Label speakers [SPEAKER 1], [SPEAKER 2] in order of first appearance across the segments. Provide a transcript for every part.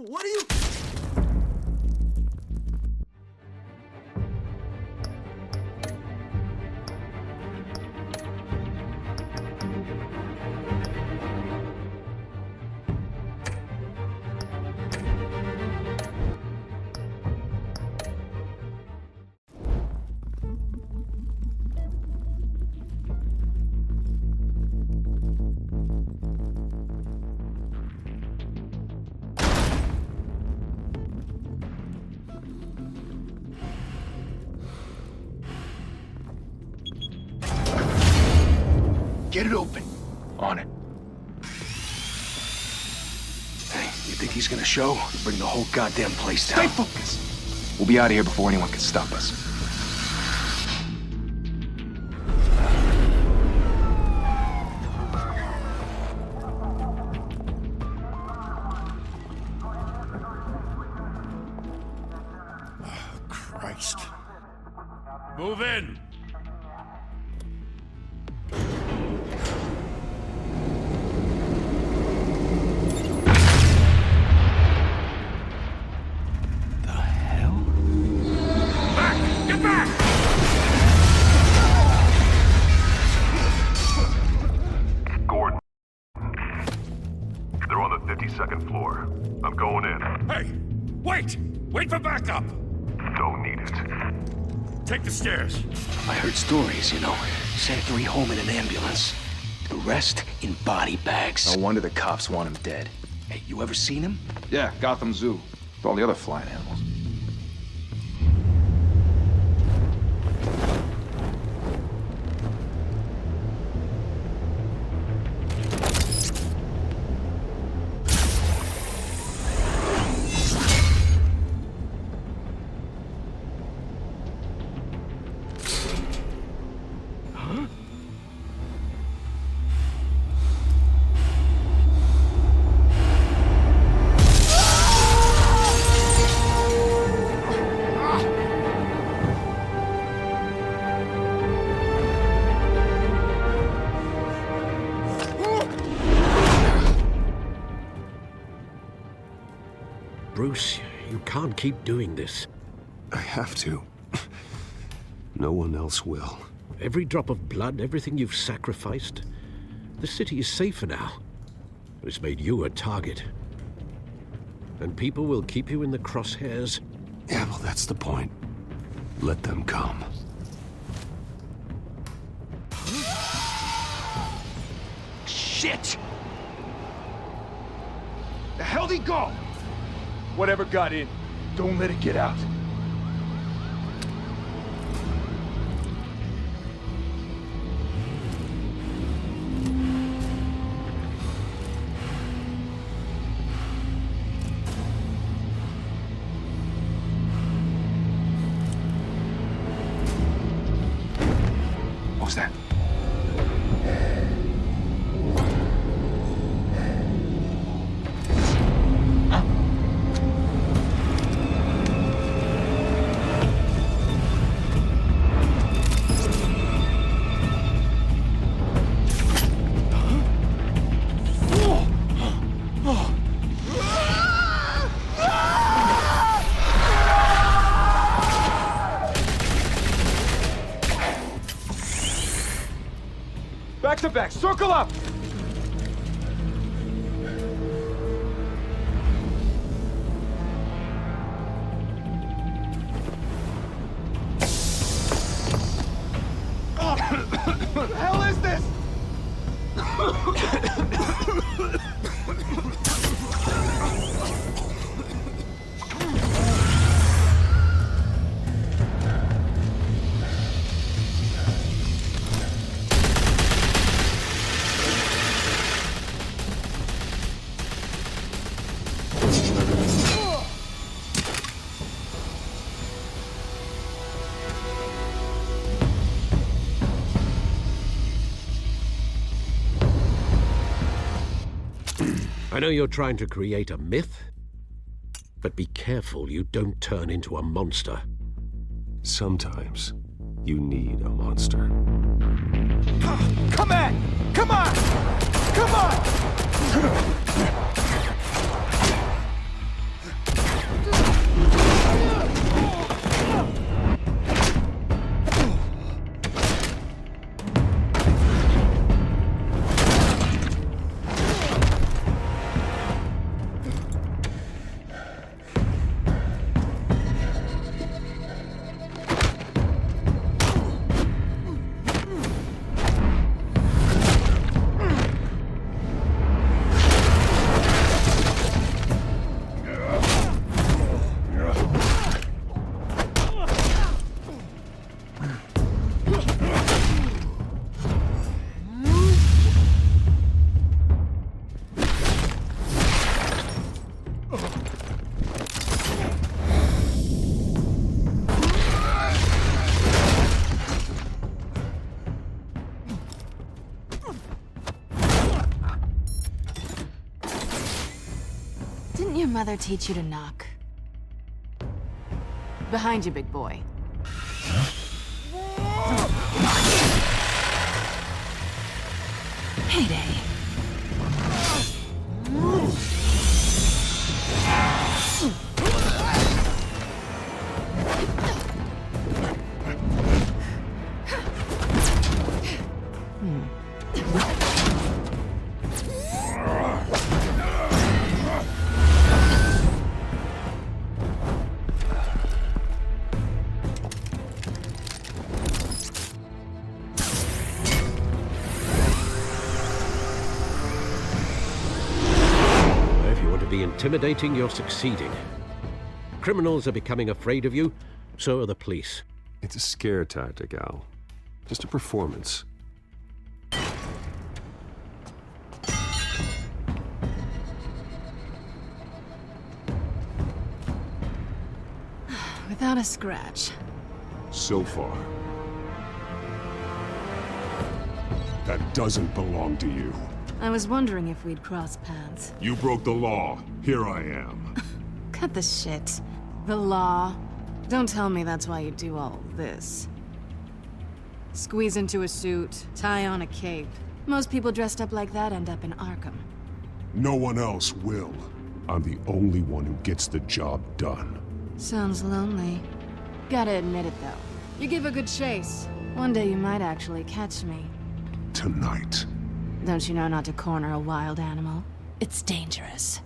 [SPEAKER 1] What are you...
[SPEAKER 2] Get it open. On it. Hey, you think he's gonna show? Bring the whole goddamn place down.
[SPEAKER 3] Stay focused. We'll be out of here before anyone can stop us.
[SPEAKER 1] Oh, Christ.
[SPEAKER 4] Move in!
[SPEAKER 2] The hell?
[SPEAKER 4] Back! Get back!
[SPEAKER 5] Gordon. They're on the 52nd floor. I'm going in.
[SPEAKER 4] Hey! Wait! Wait for backup!
[SPEAKER 5] Don't need it.
[SPEAKER 4] Take the stairs.
[SPEAKER 2] I heard stories, you know. Sent 3 home in an ambulance. The rest in body bags.
[SPEAKER 3] No wonder the cops want him dead.
[SPEAKER 2] Hey, you ever seen him?
[SPEAKER 3] Yeah, Gotham Zoo. With all the other flying animals.
[SPEAKER 6] Bruce, you can't keep doing this.
[SPEAKER 7] I have to. No one else will.
[SPEAKER 6] Every drop of blood, everything you've sacrificed. The city is safer now. It's made you a target. And people will keep you in the crosshairs.
[SPEAKER 7] Yeah, well, that's the point. Let them come.
[SPEAKER 2] Shit! The hell'd he go? Whatever got in, don't let it get out.
[SPEAKER 3] What was that? Back to back, circle up!
[SPEAKER 2] What the hell is this?
[SPEAKER 6] I know you're trying to create a myth, but be careful you don't turn into a monster.
[SPEAKER 7] Sometimes you need a monster.
[SPEAKER 2] Come on! Come on! Come on!
[SPEAKER 8] Didn't your mother teach you to knock? Behind you, big boy. Heyday.
[SPEAKER 6] Intimidating, you're succeeding. Criminals are becoming afraid of you, so are the police.
[SPEAKER 7] It's a scare tactic, Al. Just a performance.
[SPEAKER 8] Without a scratch.
[SPEAKER 5] So far. That doesn't belong to you.
[SPEAKER 8] I was wondering if we'd cross paths.
[SPEAKER 5] You broke the law. Here I am.
[SPEAKER 8] Cut the shit. The law. Don't tell me that's why you do all this. Squeeze into a suit, tie on a cape. Most people dressed up like that end up in Arkham.
[SPEAKER 5] No one else will. I'm the only one who gets the job done.
[SPEAKER 8] Sounds lonely. Gotta admit it, though. You give a good chase. One day you might actually catch me.
[SPEAKER 5] Tonight.
[SPEAKER 8] Don't you know not to corner a wild animal? It's dangerous.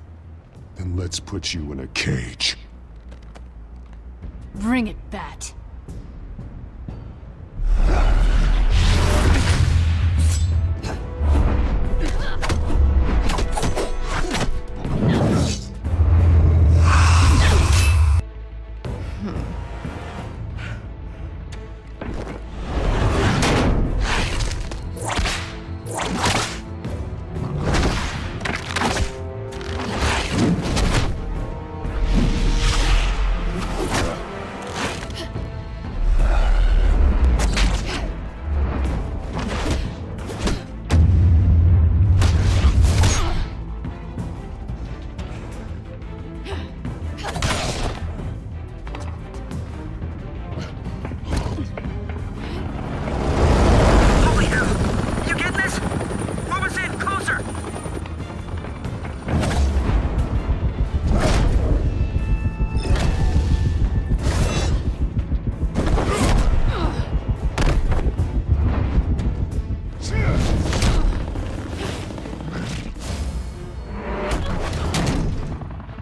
[SPEAKER 5] Then let's put you in a cage.
[SPEAKER 8] Bring it, Bat.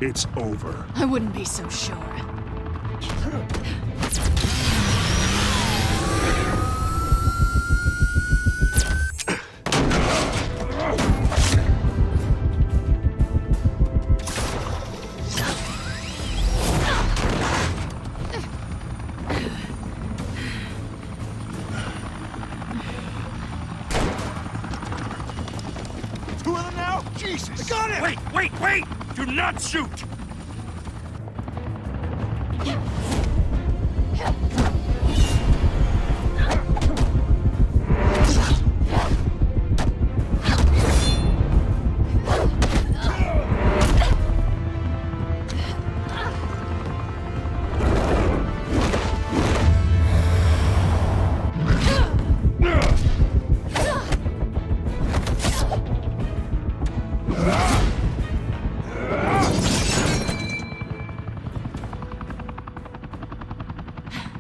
[SPEAKER 5] It's over.
[SPEAKER 8] I wouldn't be so sure.
[SPEAKER 4] Two of them now? Jesus! I got it! Wait! Do not shoot!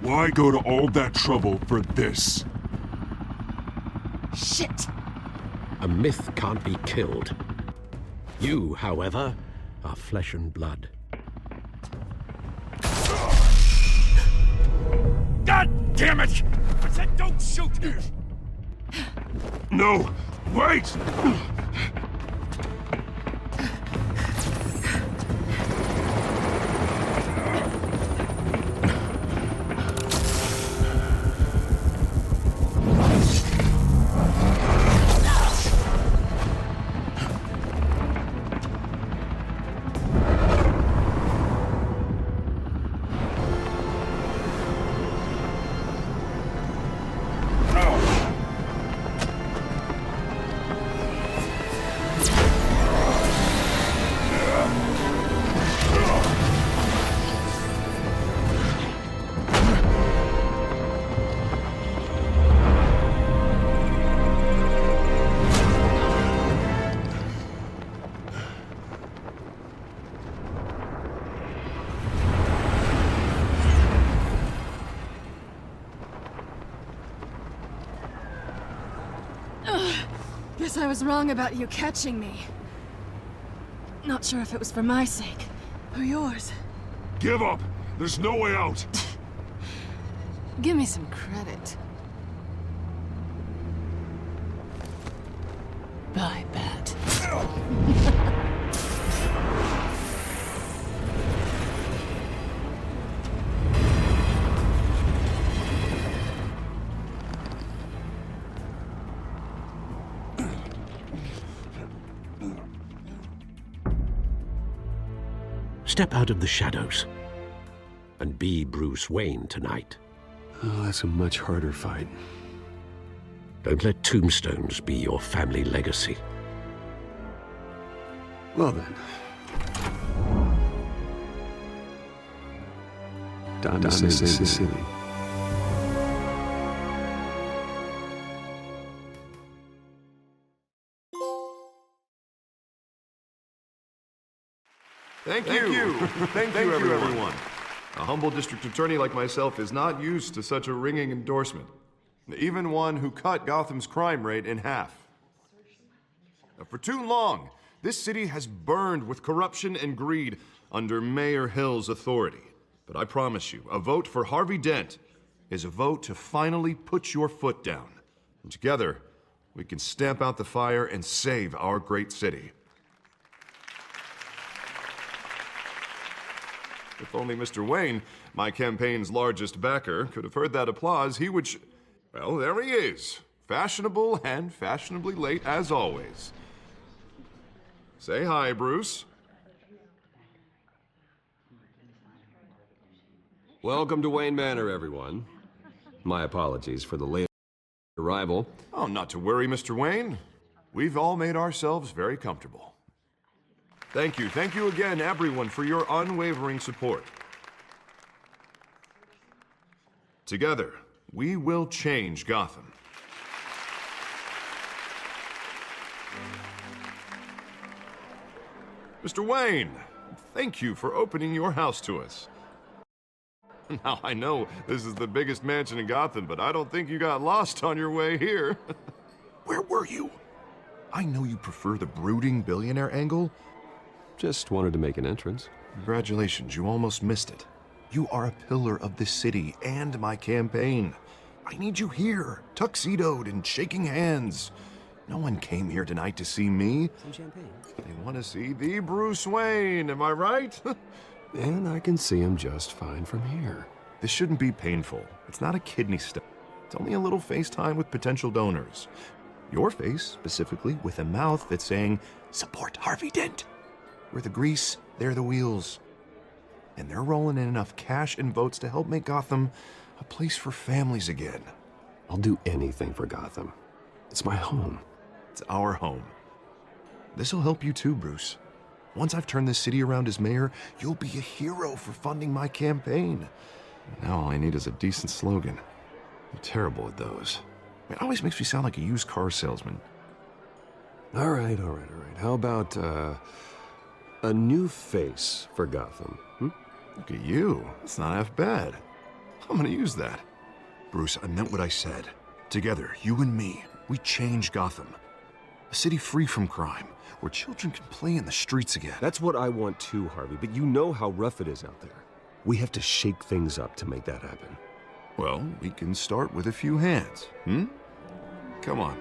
[SPEAKER 5] Why go to all that trouble for this?
[SPEAKER 8] Shit!
[SPEAKER 6] A myth can't be killed. You, however, are flesh and blood.
[SPEAKER 4] God damn it! I said don't shoot!
[SPEAKER 5] No! Wait!
[SPEAKER 8] guess I was wrong about you catching me. Not sure if it was for my sake, or yours.
[SPEAKER 5] Give up! There's no way out!
[SPEAKER 8] Give me some credit. Bye, Bat.
[SPEAKER 6] Step out of the shadows and be Bruce Wayne tonight.
[SPEAKER 7] Oh, that's a much harder fight.
[SPEAKER 6] Don't let tombstones be your family legacy.
[SPEAKER 7] Well then. Time to save the city.
[SPEAKER 9] Thank you. Thank you, everyone. A humble district attorney like myself is not used to such a ringing endorsement. Even one who cut Gotham's crime rate in half. For too long, this city has burned with corruption and greed under Mayor Hill's authority. But I promise you, a vote for Harvey Dent is a vote to finally put your foot down. And together, we can stamp out the fire and save our great city. If only Mr. Wayne, my campaign's largest backer, could have heard that applause, he would well, there he is. Fashionable and fashionably late as always. Say hi, Bruce.
[SPEAKER 7] Welcome to Wayne Manor, everyone. My apologies for the late arrival.
[SPEAKER 9] Oh, not to worry, Mr. Wayne. We've all made ourselves very comfortable. Thank you again, everyone, for your unwavering support. Together, we will change Gotham. Mr. Wayne, thank you for opening your house to us. Now, I know this is the biggest mansion in Gotham, but I don't think you got lost on your way here. Where were you? I know you prefer the brooding billionaire angle.
[SPEAKER 7] Just wanted to make an entrance.
[SPEAKER 9] Congratulations, you almost missed it. You are a pillar of this city and my campaign. I need you here, tuxedoed and shaking hands. No one came here tonight to see me.
[SPEAKER 7] Some champagne.
[SPEAKER 9] They want to see the Bruce Wayne, am I right?
[SPEAKER 7] And I can see him just fine from here.
[SPEAKER 9] This shouldn't be painful. It's not a kidney stone. It's only a little FaceTime with potential donors. Your face, specifically, with a mouth that's saying, support Harvey Dent. We're the grease, they're the wheels. And they're rolling in enough cash and votes to help make Gotham a place for families again.
[SPEAKER 7] I'll do anything for Gotham. It's my home.
[SPEAKER 9] It's our home. This'll help you too, Bruce. Once I've turned this city around as mayor, you'll be a hero for funding my campaign. Now all I need is a decent slogan. I'm terrible at those. It always makes me sound like a used car salesman.
[SPEAKER 7] All right. How about, a new face for Gotham?
[SPEAKER 9] Look at you. That's not half bad. I'm gonna use that. Bruce, I meant what I said. Together, you and me, we change Gotham. A city free from crime, where children can play in the streets again.
[SPEAKER 7] That's what I want too, Harvey, but you know how rough it is out there. We have to shake things up to make that happen.
[SPEAKER 9] Well, we can start with a few hands, Come on.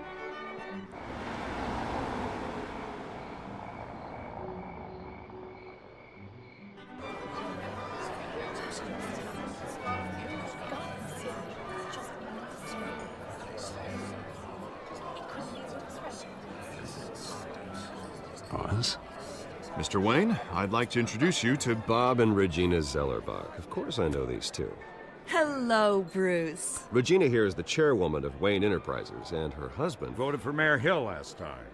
[SPEAKER 7] Pause.
[SPEAKER 9] Mr. Wayne, I'd like to introduce you to
[SPEAKER 7] Bob and Regina Zellerbach. Of course I know these two.
[SPEAKER 10] Hello, Bruce.
[SPEAKER 7] Regina here is the chairwoman of Wayne Enterprises, and her husband...
[SPEAKER 4] Voted for Mayor Hill last time.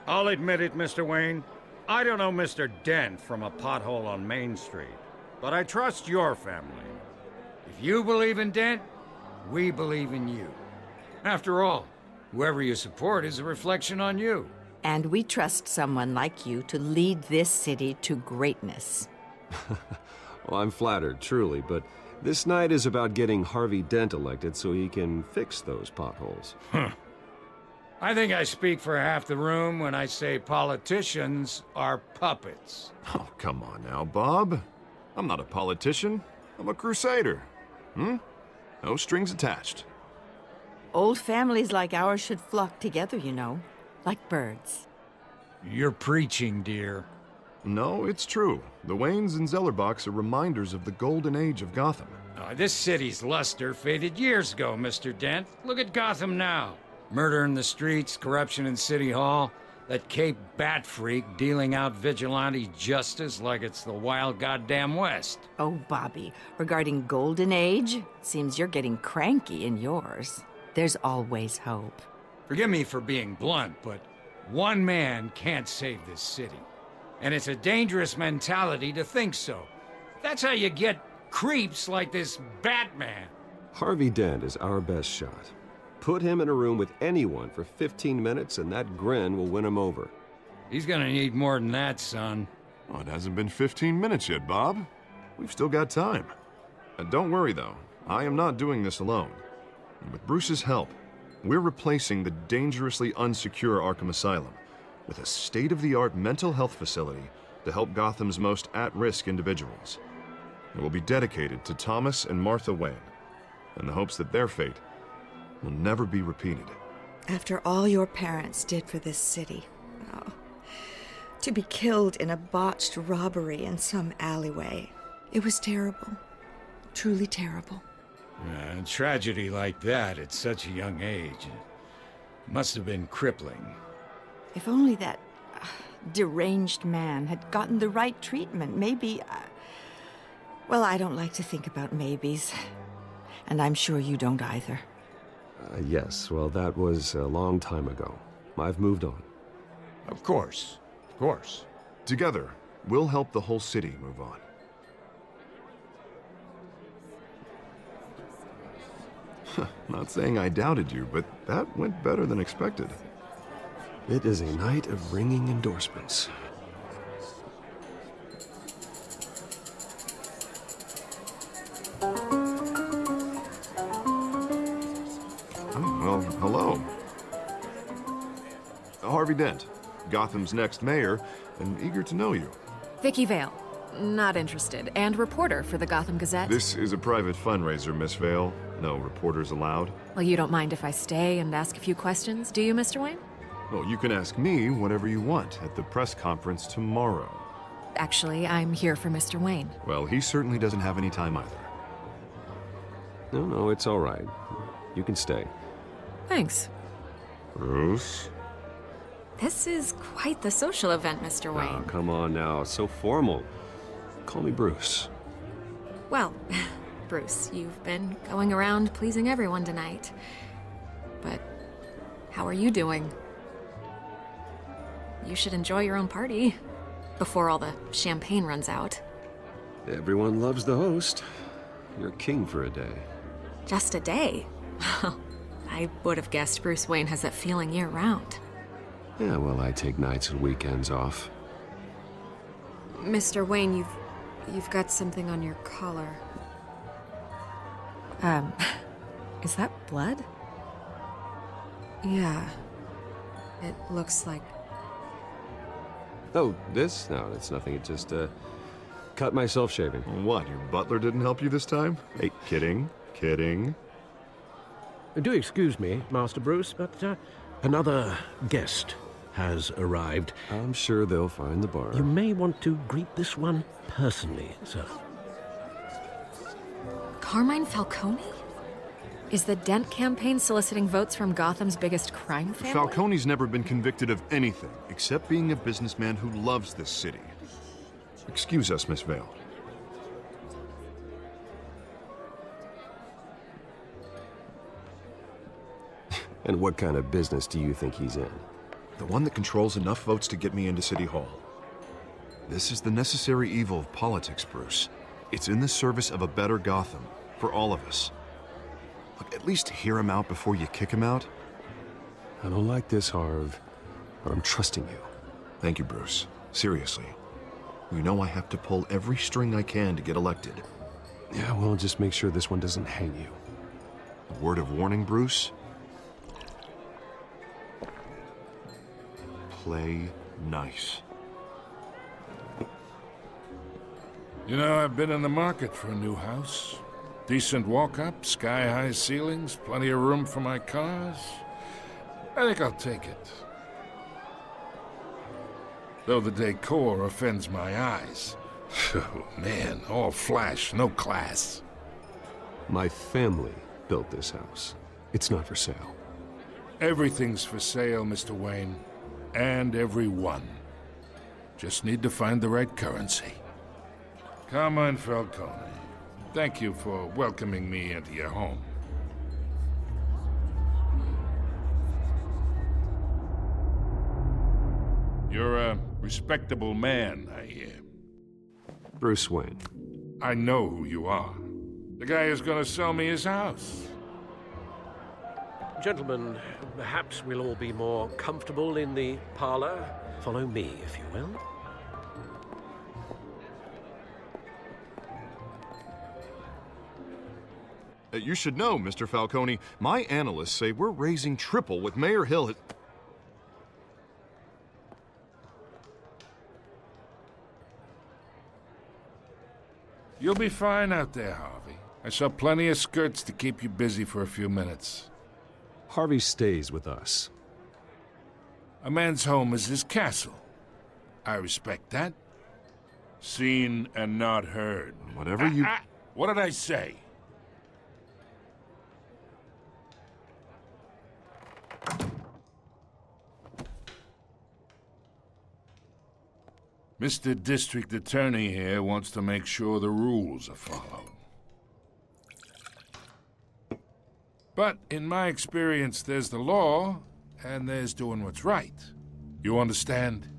[SPEAKER 4] I'll admit it, Mr. Wayne. I don't know Mr. Dent from a pothole on Main Street, but I trust your family. If you believe in Dent, we believe in you. After all, whoever you support is a reflection on you.
[SPEAKER 10] And we trust someone like you to lead this city to greatness.
[SPEAKER 7] Well, I'm flattered, truly, but this night is about getting Harvey Dent elected so he can fix those potholes.
[SPEAKER 4] I think I speak for half the room when I say politicians are puppets.
[SPEAKER 9] Oh, come on now, Bob. I'm not a politician. I'm a crusader. No strings attached.
[SPEAKER 10] Old families like ours should flock together, you know, like birds.
[SPEAKER 4] You're preaching, dear.
[SPEAKER 9] No, it's true. The Waynes and Zellerbachs are reminders of the golden age of Gotham.
[SPEAKER 4] This city's luster faded years ago, Mr. Dent. Look at Gotham now. Murder in the streets, corruption in City Hall, that Cape Bat freak dealing out vigilante justice like it's the wild goddamn West.
[SPEAKER 10] Oh, Bobby, regarding Golden Age, seems you're getting cranky in yours. There's always hope.
[SPEAKER 4] Forgive me for being blunt, but one man can't save this city. And it's a dangerous mentality to think so. That's how you get creeps like this Batman.
[SPEAKER 7] Harvey Dent is our best shot. Put him in a room with anyone for 15 minutes and that grin will win him over.
[SPEAKER 4] He's gonna need more than that, son.
[SPEAKER 9] Oh, it hasn't been 15 minutes yet, Bob. We've still got time. Don't worry, though. I am not doing this alone. And with Bruce's help, we're replacing the dangerously unsecure Arkham Asylum with a state-of-the-art mental health facility to help Gotham's most at-risk individuals. It will be dedicated to Thomas and Martha Wayne, in the hopes that their fate will never be repeated.
[SPEAKER 11] After all your parents did for this city, oh, to be killed in a botched robbery in some alleyway, it was terrible. Truly terrible.
[SPEAKER 4] A tragedy like that at such a young age must have been crippling.
[SPEAKER 10] If only that deranged man had gotten the right treatment, maybe... well, I don't like to think about maybes. And I'm sure you don't either.
[SPEAKER 7] Yes, well, that was a long time ago. I've moved on.
[SPEAKER 4] Of course. Of course.
[SPEAKER 9] Together, we'll help the whole city move on. Not saying I doubted you, but that went better than expected.
[SPEAKER 7] It is a night of ringing endorsements.
[SPEAKER 9] Well, hello. Harvey Dent, Gotham's next mayor, and eager to know you.
[SPEAKER 8] Vicky Vale. Not interested. And reporter for the Gotham Gazette.
[SPEAKER 9] This is a private fundraiser, Miss Vale. No reporters allowed.
[SPEAKER 8] Well, you don't mind if I stay and ask a few questions, do you, Mr. Wayne?
[SPEAKER 9] Well, you can ask me whatever you want at the press conference tomorrow.
[SPEAKER 8] Actually, I'm here for Mr. Wayne.
[SPEAKER 9] Well, he certainly doesn't have any time either.
[SPEAKER 7] No, it's all right. You can stay.
[SPEAKER 8] Thanks.
[SPEAKER 9] Bruce?
[SPEAKER 8] This is quite the social event, Mr. Wayne.
[SPEAKER 7] Oh, come on now. So formal. Call me Bruce.
[SPEAKER 8] Well, Bruce, you've been going around pleasing everyone tonight. But how are you doing? You should enjoy your own party before all the champagne runs out.
[SPEAKER 7] Everyone loves the host. You're king for a day.
[SPEAKER 8] Just a day? I would have guessed Bruce Wayne has that feeling year-round.
[SPEAKER 7] Yeah, well, I take nights and weekends off.
[SPEAKER 8] Mr. Wayne, you've got something on your collar. Is that blood? Yeah. It looks like...
[SPEAKER 7] Oh, this? No, it's nothing. It just, cut myself shaving.
[SPEAKER 9] What, your butler didn't help you this time? Hey, kidding.
[SPEAKER 6] Do excuse me, Master Bruce, but another guest has arrived.
[SPEAKER 7] I'm sure they'll find the bar.
[SPEAKER 6] You may want to greet this one personally, sir.
[SPEAKER 8] Carmine Falcone? Is the Dent campaign soliciting votes from Gotham's biggest crime family?
[SPEAKER 9] Falcone's never been convicted of anything except being a businessman who loves this city. Excuse us, Miss Vale.
[SPEAKER 7] And what kind of business do you think he's in?
[SPEAKER 9] The one that controls enough votes to get me into City Hall. This is the necessary evil of politics, Bruce. It's in the service of a better Gotham, for all of us. Look, at least hear him out before you kick him out.
[SPEAKER 7] I don't like this, Harv, but I'm trusting you.
[SPEAKER 9] Thank you, Bruce. Seriously. You know I have to pull every string I can to get elected.
[SPEAKER 7] Yeah, well, just make sure this one doesn't hang you.
[SPEAKER 9] A word of warning, Bruce? play nice.
[SPEAKER 12] You know, I've been in the market for a new house. Decent walk-up, sky-high ceilings, plenty of room for my cars. I think I'll take it. Though the decor offends my eyes. Oh, man, all flash, no class.
[SPEAKER 7] My family built this house. It's not for sale.
[SPEAKER 12] Everything's for sale, Mr. Wayne. And everyone. Just need to find the right currency. Carmine Falcone, thank you for welcoming me into your home. You're a respectable man, I hear.
[SPEAKER 7] Bruce Wayne.
[SPEAKER 12] I know who you are. The guy who's gonna sell me his house.
[SPEAKER 6] Gentlemen, perhaps we'll all be more comfortable in the parlor. Follow me, if you will.
[SPEAKER 9] You should know, Mr. Falcone, my analysts say we're raising triple what Mayor Hill had...
[SPEAKER 12] You'll be fine out there, Harvey. I saw plenty of skirts to keep you busy for a few minutes.
[SPEAKER 7] Harvey stays with us.
[SPEAKER 12] A man's home is his castle. I respect that. Seen and not heard.
[SPEAKER 9] Whatever you...
[SPEAKER 12] What did I say? Mr. District Attorney here wants to make sure the rules are followed. But in my experience, there's the law, and there's doing what's right. You understand?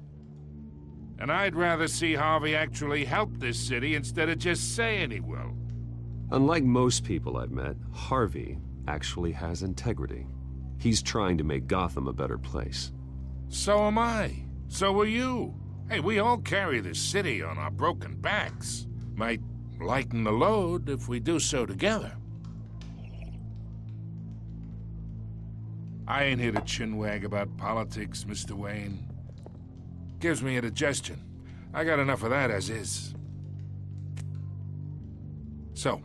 [SPEAKER 12] And I'd rather see Harvey actually help this city instead of just saying he will.
[SPEAKER 7] Unlike most people I've met, Harvey actually has integrity. He's trying to make Gotham a better place.
[SPEAKER 12] So am I. So are you. Hey, we all carry this city on our broken backs. Might lighten the load if we do so together. I ain't here to chinwag about politics, Mr. Wayne. Gives me indigestion. I got enough of that as is. So,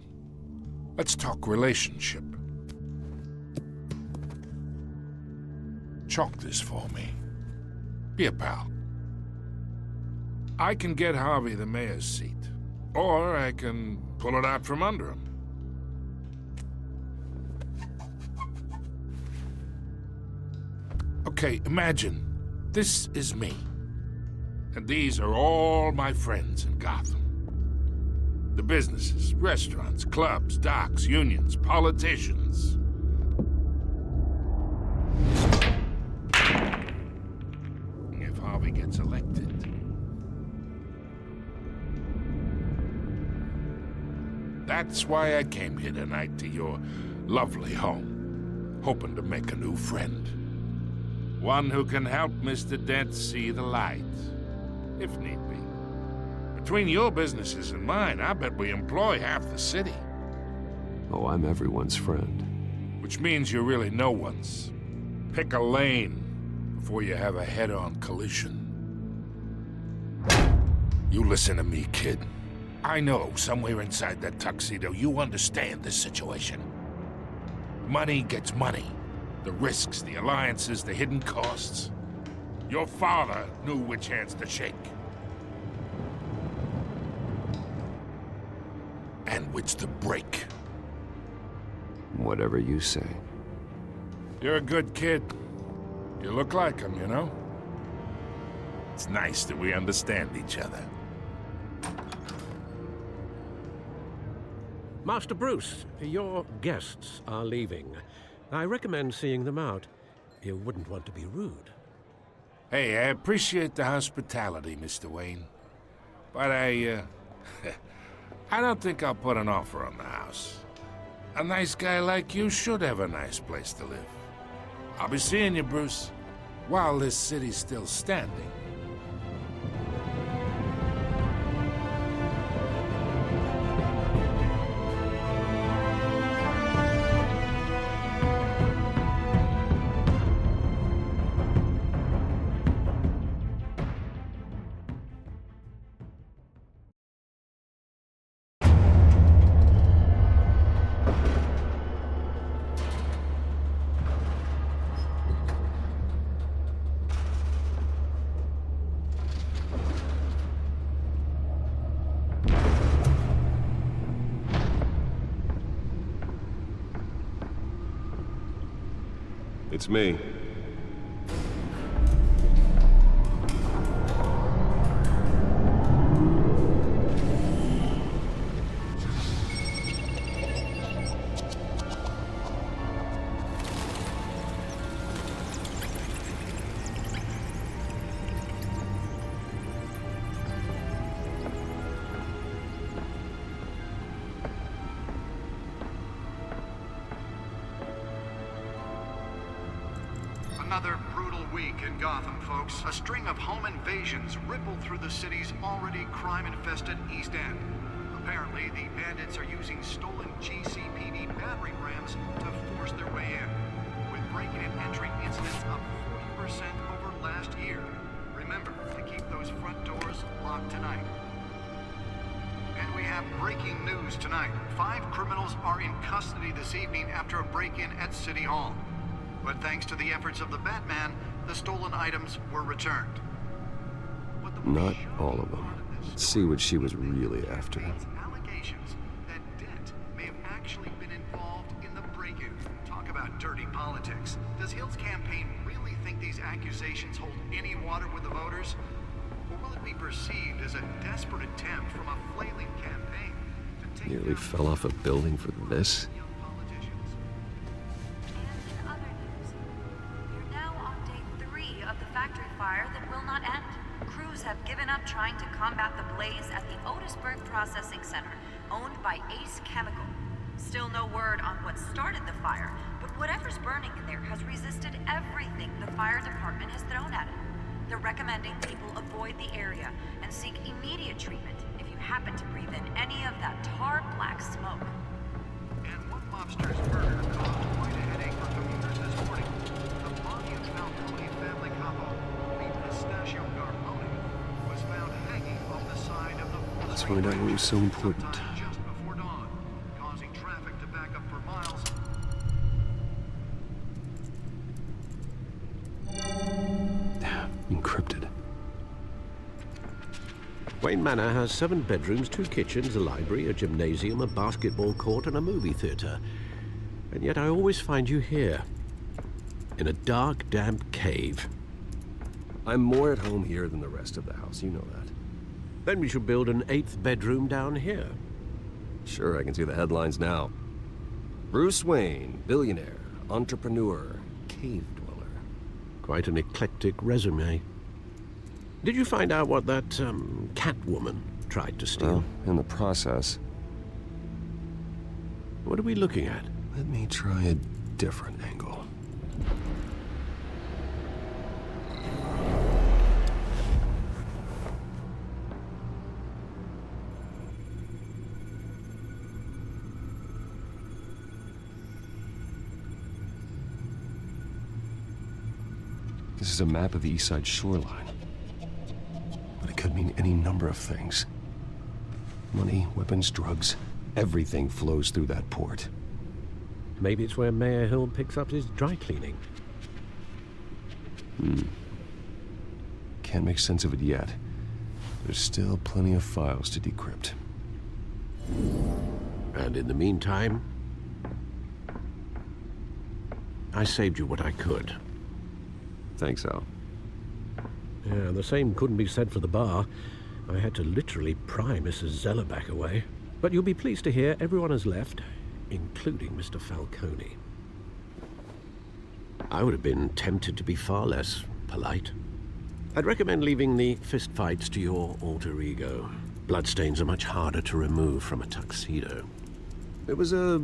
[SPEAKER 12] let's talk relationship. Chalk this for me. Be a pal. I can get Harvey the mayor's seat, or I can pull it out from under him. Okay, imagine this is me, and these are all my friends in Gotham. The businesses, restaurants, clubs, docks, unions, politicians. If Harvey gets elected, that's why I came here tonight to your lovely home, hoping to make a new friend. One who can help Mr. Dent see the light, if need be. Between your businesses and mine, I bet we employ half the city.
[SPEAKER 7] Oh, I'm everyone's friend.
[SPEAKER 12] Which means you're really no one's. Pick a lane before you have a head-on collision. You listen to me, kid. I know somewhere inside that tuxedo you understand this situation. Money gets money. The risks, the alliances, the hidden costs. Your father knew which hands to shake. And which to break.
[SPEAKER 7] Whatever you say.
[SPEAKER 12] You're a good kid. You look like him, you know? It's nice that we understand each other.
[SPEAKER 6] Master Bruce, your guests are leaving. I recommend seeing them out. You wouldn't want to be rude.
[SPEAKER 12] Hey, I appreciate the hospitality, Mr. Wayne. But I don't think I'll put an offer on the house. A nice guy like you should have a nice place to live. I'll be seeing you, Bruce, while this city's still standing.
[SPEAKER 7] It's me.
[SPEAKER 13] Another brutal week in Gotham, folks. A string of home invasions rippled through the city's already crime-infested East End. Apparently, the bandits are using stolen GCPD battering rams to force their way in, with breaking and entering incidents up 40% over last year. Remember to keep those front doors locked tonight. And we have breaking news tonight. 5 criminals are in custody this evening after a break-in at City Hall. But thanks to the efforts of the Batman, the stolen items were returned.
[SPEAKER 7] Not all of them. Let's see what she was really after.
[SPEAKER 13] Allegations that Dent may have actually been involved in the break-in. Talk about dirty politics. Does Hill's campaign really think these accusations hold any water with the voters? Or will it be perceived as a desperate attempt from a flailing campaign to take
[SPEAKER 7] Nearly fell off a building for this?
[SPEAKER 14] Have given up trying to combat the blaze at the Otisburg Processing Center, owned by Ace Chemical. Still no word on what started the fire, but whatever's burning in there has resisted everything the fire department has thrown at it. They're recommending people avoid the area and seek immediate treatment if you happen to breathe in any of that tar black smoke.
[SPEAKER 13] And one mobster's murder caused quite a headache for commuters this morning. The body of Falcone family couple, the Pistachio Garmoni, was found hanging off the side of the...
[SPEAKER 7] Let's find out what was so important.
[SPEAKER 13] Just before dawn, causing traffic to back up for miles.
[SPEAKER 7] Encrypted.
[SPEAKER 6] Wayne Manor has 7 bedrooms, 2 kitchens, a library, a gymnasium, a basketball court, and a movie theater. And yet I always find you here, in a dark, damp cave.
[SPEAKER 7] I'm more at home here than the rest of the house, you know that.
[SPEAKER 6] Then we should build an 8th bedroom down here.
[SPEAKER 7] Sure, I can see the headlines now. Bruce Wayne, billionaire, entrepreneur, cave dweller.
[SPEAKER 6] Quite an eclectic resume. Did you find out what that, Catwoman tried to steal?
[SPEAKER 7] Well, in the process.
[SPEAKER 6] What are we looking at?
[SPEAKER 7] Let me try a different angle. This is a map of the East Side shoreline. But it could mean any number of things. Money, weapons, drugs, everything flows through that port.
[SPEAKER 6] Maybe it's where Mayor Hill picks up his dry cleaning.
[SPEAKER 7] Can't make sense of it yet. There's still plenty of files to decrypt.
[SPEAKER 6] And in the meantime, I saved you what I could.
[SPEAKER 7] Thanks, Al.
[SPEAKER 6] Yeah, the same couldn't be said for the bar. I had to literally pry Mrs. Zellerback away. But you'll be pleased to hear everyone has left, including Mr. Falcone. I would have been tempted to be far less polite. I'd recommend leaving the fistfights to your alter ego. Bloodstains are much harder to remove from a tuxedo.
[SPEAKER 7] It was a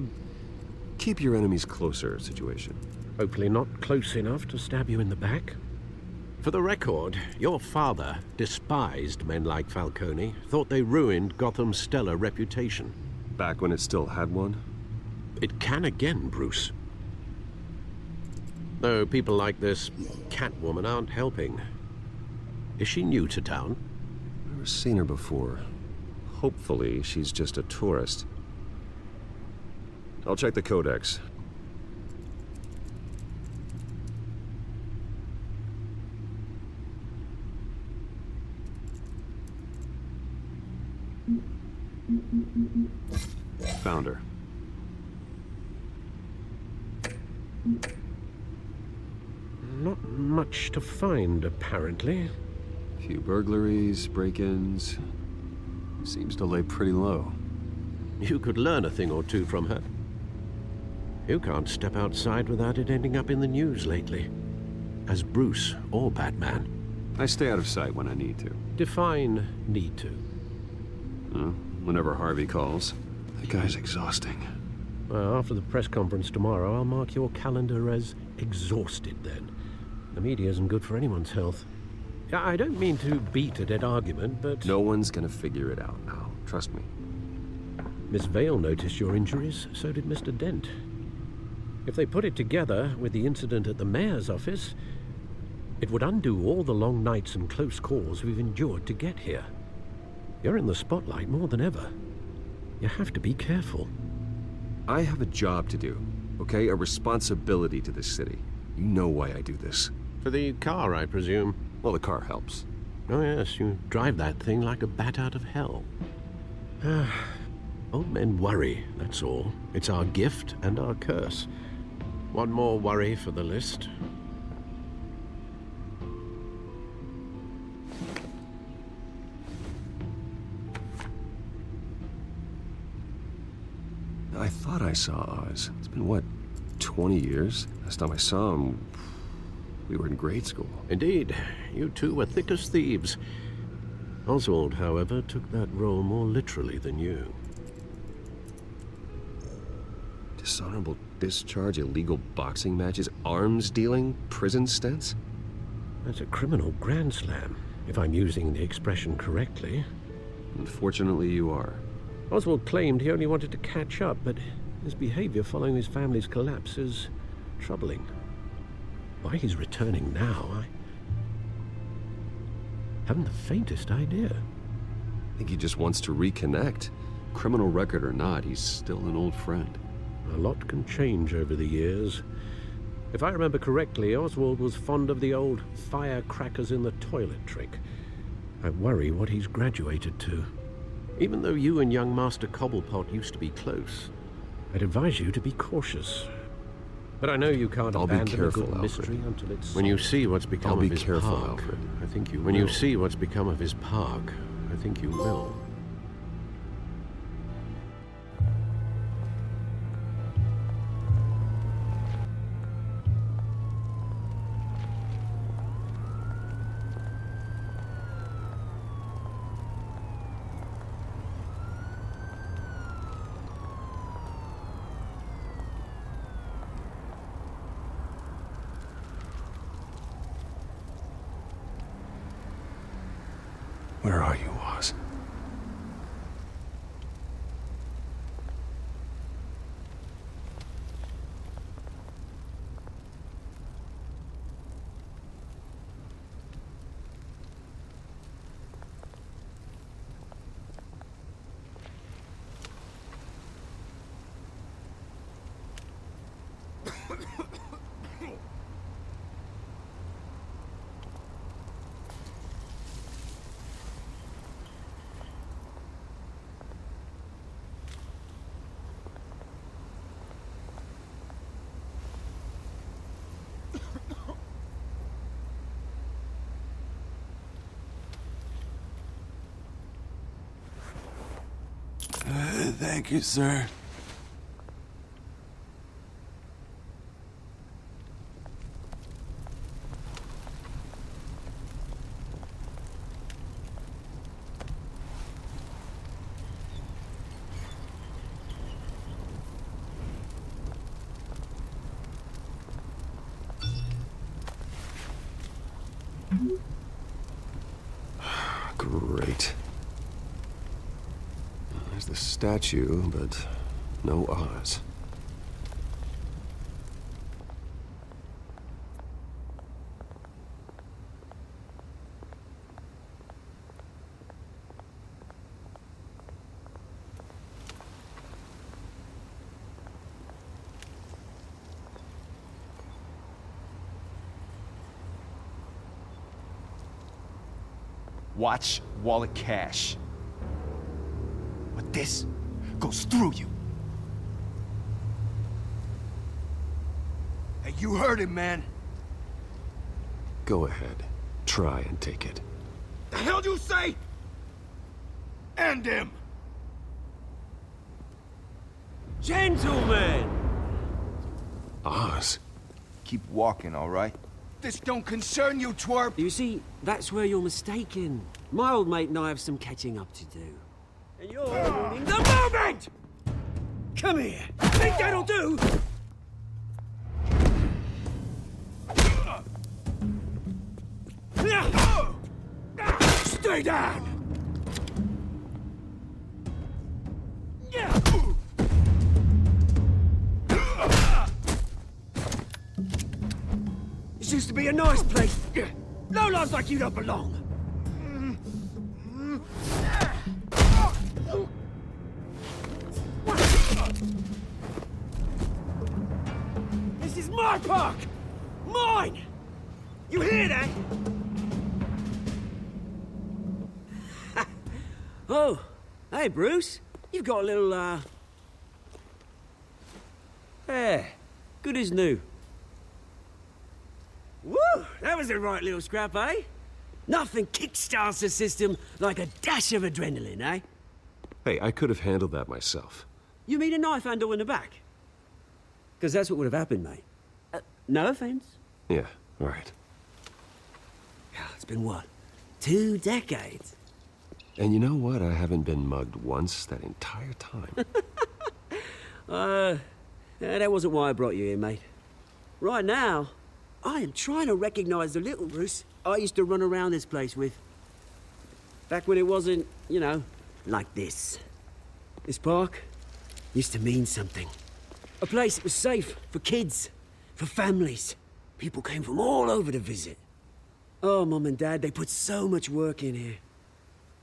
[SPEAKER 7] keep your enemies closer situation.
[SPEAKER 6] Hopefully not close enough to stab you in the back. For the record, your father despised men like Falcone, thought they ruined Gotham's stellar reputation.
[SPEAKER 7] Back when it still had one?
[SPEAKER 6] It can again, Bruce. Though people like this Catwoman aren't helping. Is she new to town?
[SPEAKER 7] Never seen her before. Hopefully, she's just a tourist. I'll check the codex. Found her.
[SPEAKER 6] Not much to find, apparently.
[SPEAKER 7] A few burglaries, break-ins. Seems to lay pretty low.
[SPEAKER 6] You could learn a thing or two from her. You can't step outside without it ending up in the news lately. As Bruce or Batman.
[SPEAKER 7] I stay out of sight when I need to.
[SPEAKER 6] Define need to.
[SPEAKER 7] Whenever Harvey calls. That guy's exhausting.
[SPEAKER 6] Well, after the press conference tomorrow, I'll mark your calendar as exhausted then. The media isn't good for anyone's health. I don't mean to beat a dead argument, but...
[SPEAKER 7] No one's gonna figure it out, Al. Trust me.
[SPEAKER 6] Miss Vale noticed your injuries, so did Mr. Dent. If they put it together with the incident at the mayor's office, it would undo all the long nights and close calls we've endured to get here. You're in the spotlight more than ever. You have to be careful.
[SPEAKER 7] I have a job to do, okay? A responsibility to this city. You know why I do this.
[SPEAKER 6] For the car, I presume?
[SPEAKER 7] Well, the car helps.
[SPEAKER 6] Oh yes, you drive that thing like a bat out of hell. Old men worry, that's all. It's our gift and our curse. One more worry for the list.
[SPEAKER 7] I thought I saw Oz. It's been, what, 20 years? Last time I saw him, we were in grade school.
[SPEAKER 6] Indeed. You two were thick as thieves. Oswald, however, took that role more literally than you.
[SPEAKER 7] Dishonorable discharge, illegal boxing matches, arms dealing, prison stints?
[SPEAKER 6] That's a criminal grand slam, if I'm using the expression correctly.
[SPEAKER 7] Unfortunately, you are.
[SPEAKER 6] Oswald claimed he only wanted to catch up, but his behavior following his family's collapse is troubling. Why he's returning now, I haven't the faintest idea.
[SPEAKER 7] I think he just wants to reconnect. Criminal record or not, he's still an old friend.
[SPEAKER 6] A lot can change over the years. If I remember correctly, Oswald was fond of the old firecrackers in the toilet trick. I worry what he's graduated to. Even though you and young Master Cobblepot used to be close, I'd advise you to be cautious. But I know you can't abandon a good mystery until it's... When you see what's become of his park, I think you will. When you see what's become of his park, I think you will.
[SPEAKER 7] Where are you, Oz?
[SPEAKER 1] Thank you, sir.
[SPEAKER 7] Great. There's the statue, but no Oz.
[SPEAKER 1] Watch wallet cash. But this goes through you. Hey, you heard him, man.
[SPEAKER 7] Go ahead. Try and take it.
[SPEAKER 2] The hell do you say? End him!
[SPEAKER 15] Gentlemen!
[SPEAKER 7] Oz.
[SPEAKER 1] Keep walking, all right?
[SPEAKER 2] This don't concern you, twerp!
[SPEAKER 15] You see, that's where you're mistaken. My old mate and I have some catching up to do. And you're ruining the moment! Come here! Think that'll do?
[SPEAKER 2] Stay down!
[SPEAKER 15] This used to be a nice place. No lives like you don't belong. This is my park! Mine! You hear that? Oh, hey, Bruce. You've got a little, hair. Good as new. Woo! That was a right little scrap, eh? Nothing kickstarts the system like a dash of adrenaline, eh?
[SPEAKER 7] Hey, I could have handled that myself.
[SPEAKER 15] You mean a knife handle in the back? Because that's what would have happened, mate. No offense.
[SPEAKER 7] Yeah, right.
[SPEAKER 15] It's been what? 2 decades?
[SPEAKER 7] And you know what? I haven't been mugged once that entire time.
[SPEAKER 15] That wasn't why I brought you here, mate. Right now, I am trying to recognize the little Bruce I used to run around this place with. Back when it wasn't, you know, like this. This park used to mean something. A place that was safe for kids, for families. People came from all over to visit. Oh, Mum and Dad, they put so much work in here.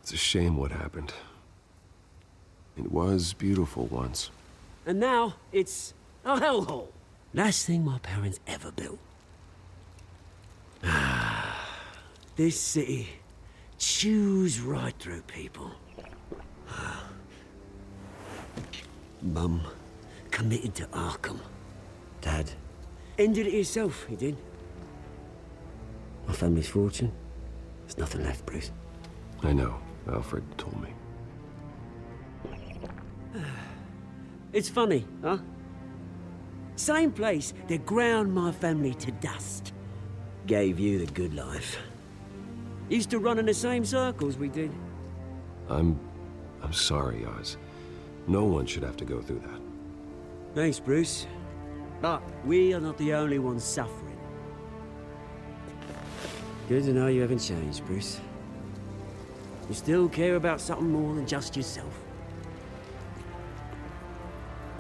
[SPEAKER 7] It's a shame what happened. It was beautiful once.
[SPEAKER 15] And now, it's a hellhole. Last thing my parents ever built. This city chews right through people. Mum committed to Arkham. Dad ended it himself, he did. My family's fortune, there's nothing left, Bruce.
[SPEAKER 7] I know. Alfred told me.
[SPEAKER 15] It's funny, huh? Same place that ground my family to dust. Gave you the good life. Used to run in the same circles we did.
[SPEAKER 7] I'm sorry, Oz. No one should have to go through that.
[SPEAKER 15] Thanks, Bruce. But we are not the only ones suffering. Good to know you haven't changed, Bruce. You still care about something more than just yourself.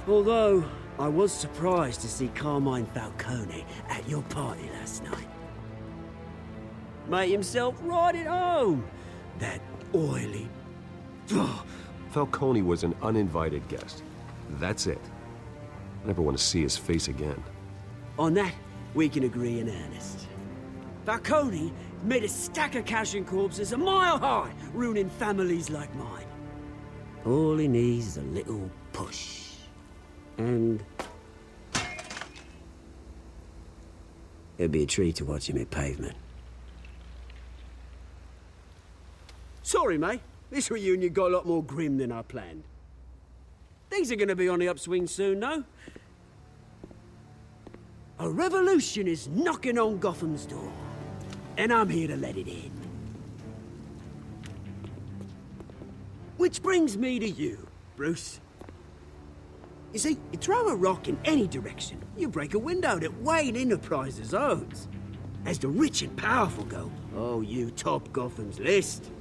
[SPEAKER 15] Although, I was surprised to see Carmine Falcone at your party last night. Made himself right at home. That oily...
[SPEAKER 7] Falcone was an uninvited guest. That's it. I never want to see his face again.
[SPEAKER 15] On that, we can agree in earnest. Falcone made a stack of cash and corpses a mile high, ruining families like mine. All he needs is a little push. And... it'd be a treat to watch him hit pavement. Sorry, mate. This reunion got a lot more grim than I planned. Things are gonna be on the upswing soon, no? A revolution is knocking on Gotham's door. And I'm here to let it in. Which brings me to you, Bruce. You see, you throw a rock in any direction, you break a window that Wayne Enterprises owns. As the rich and powerful go, oh, you top Gotham's list.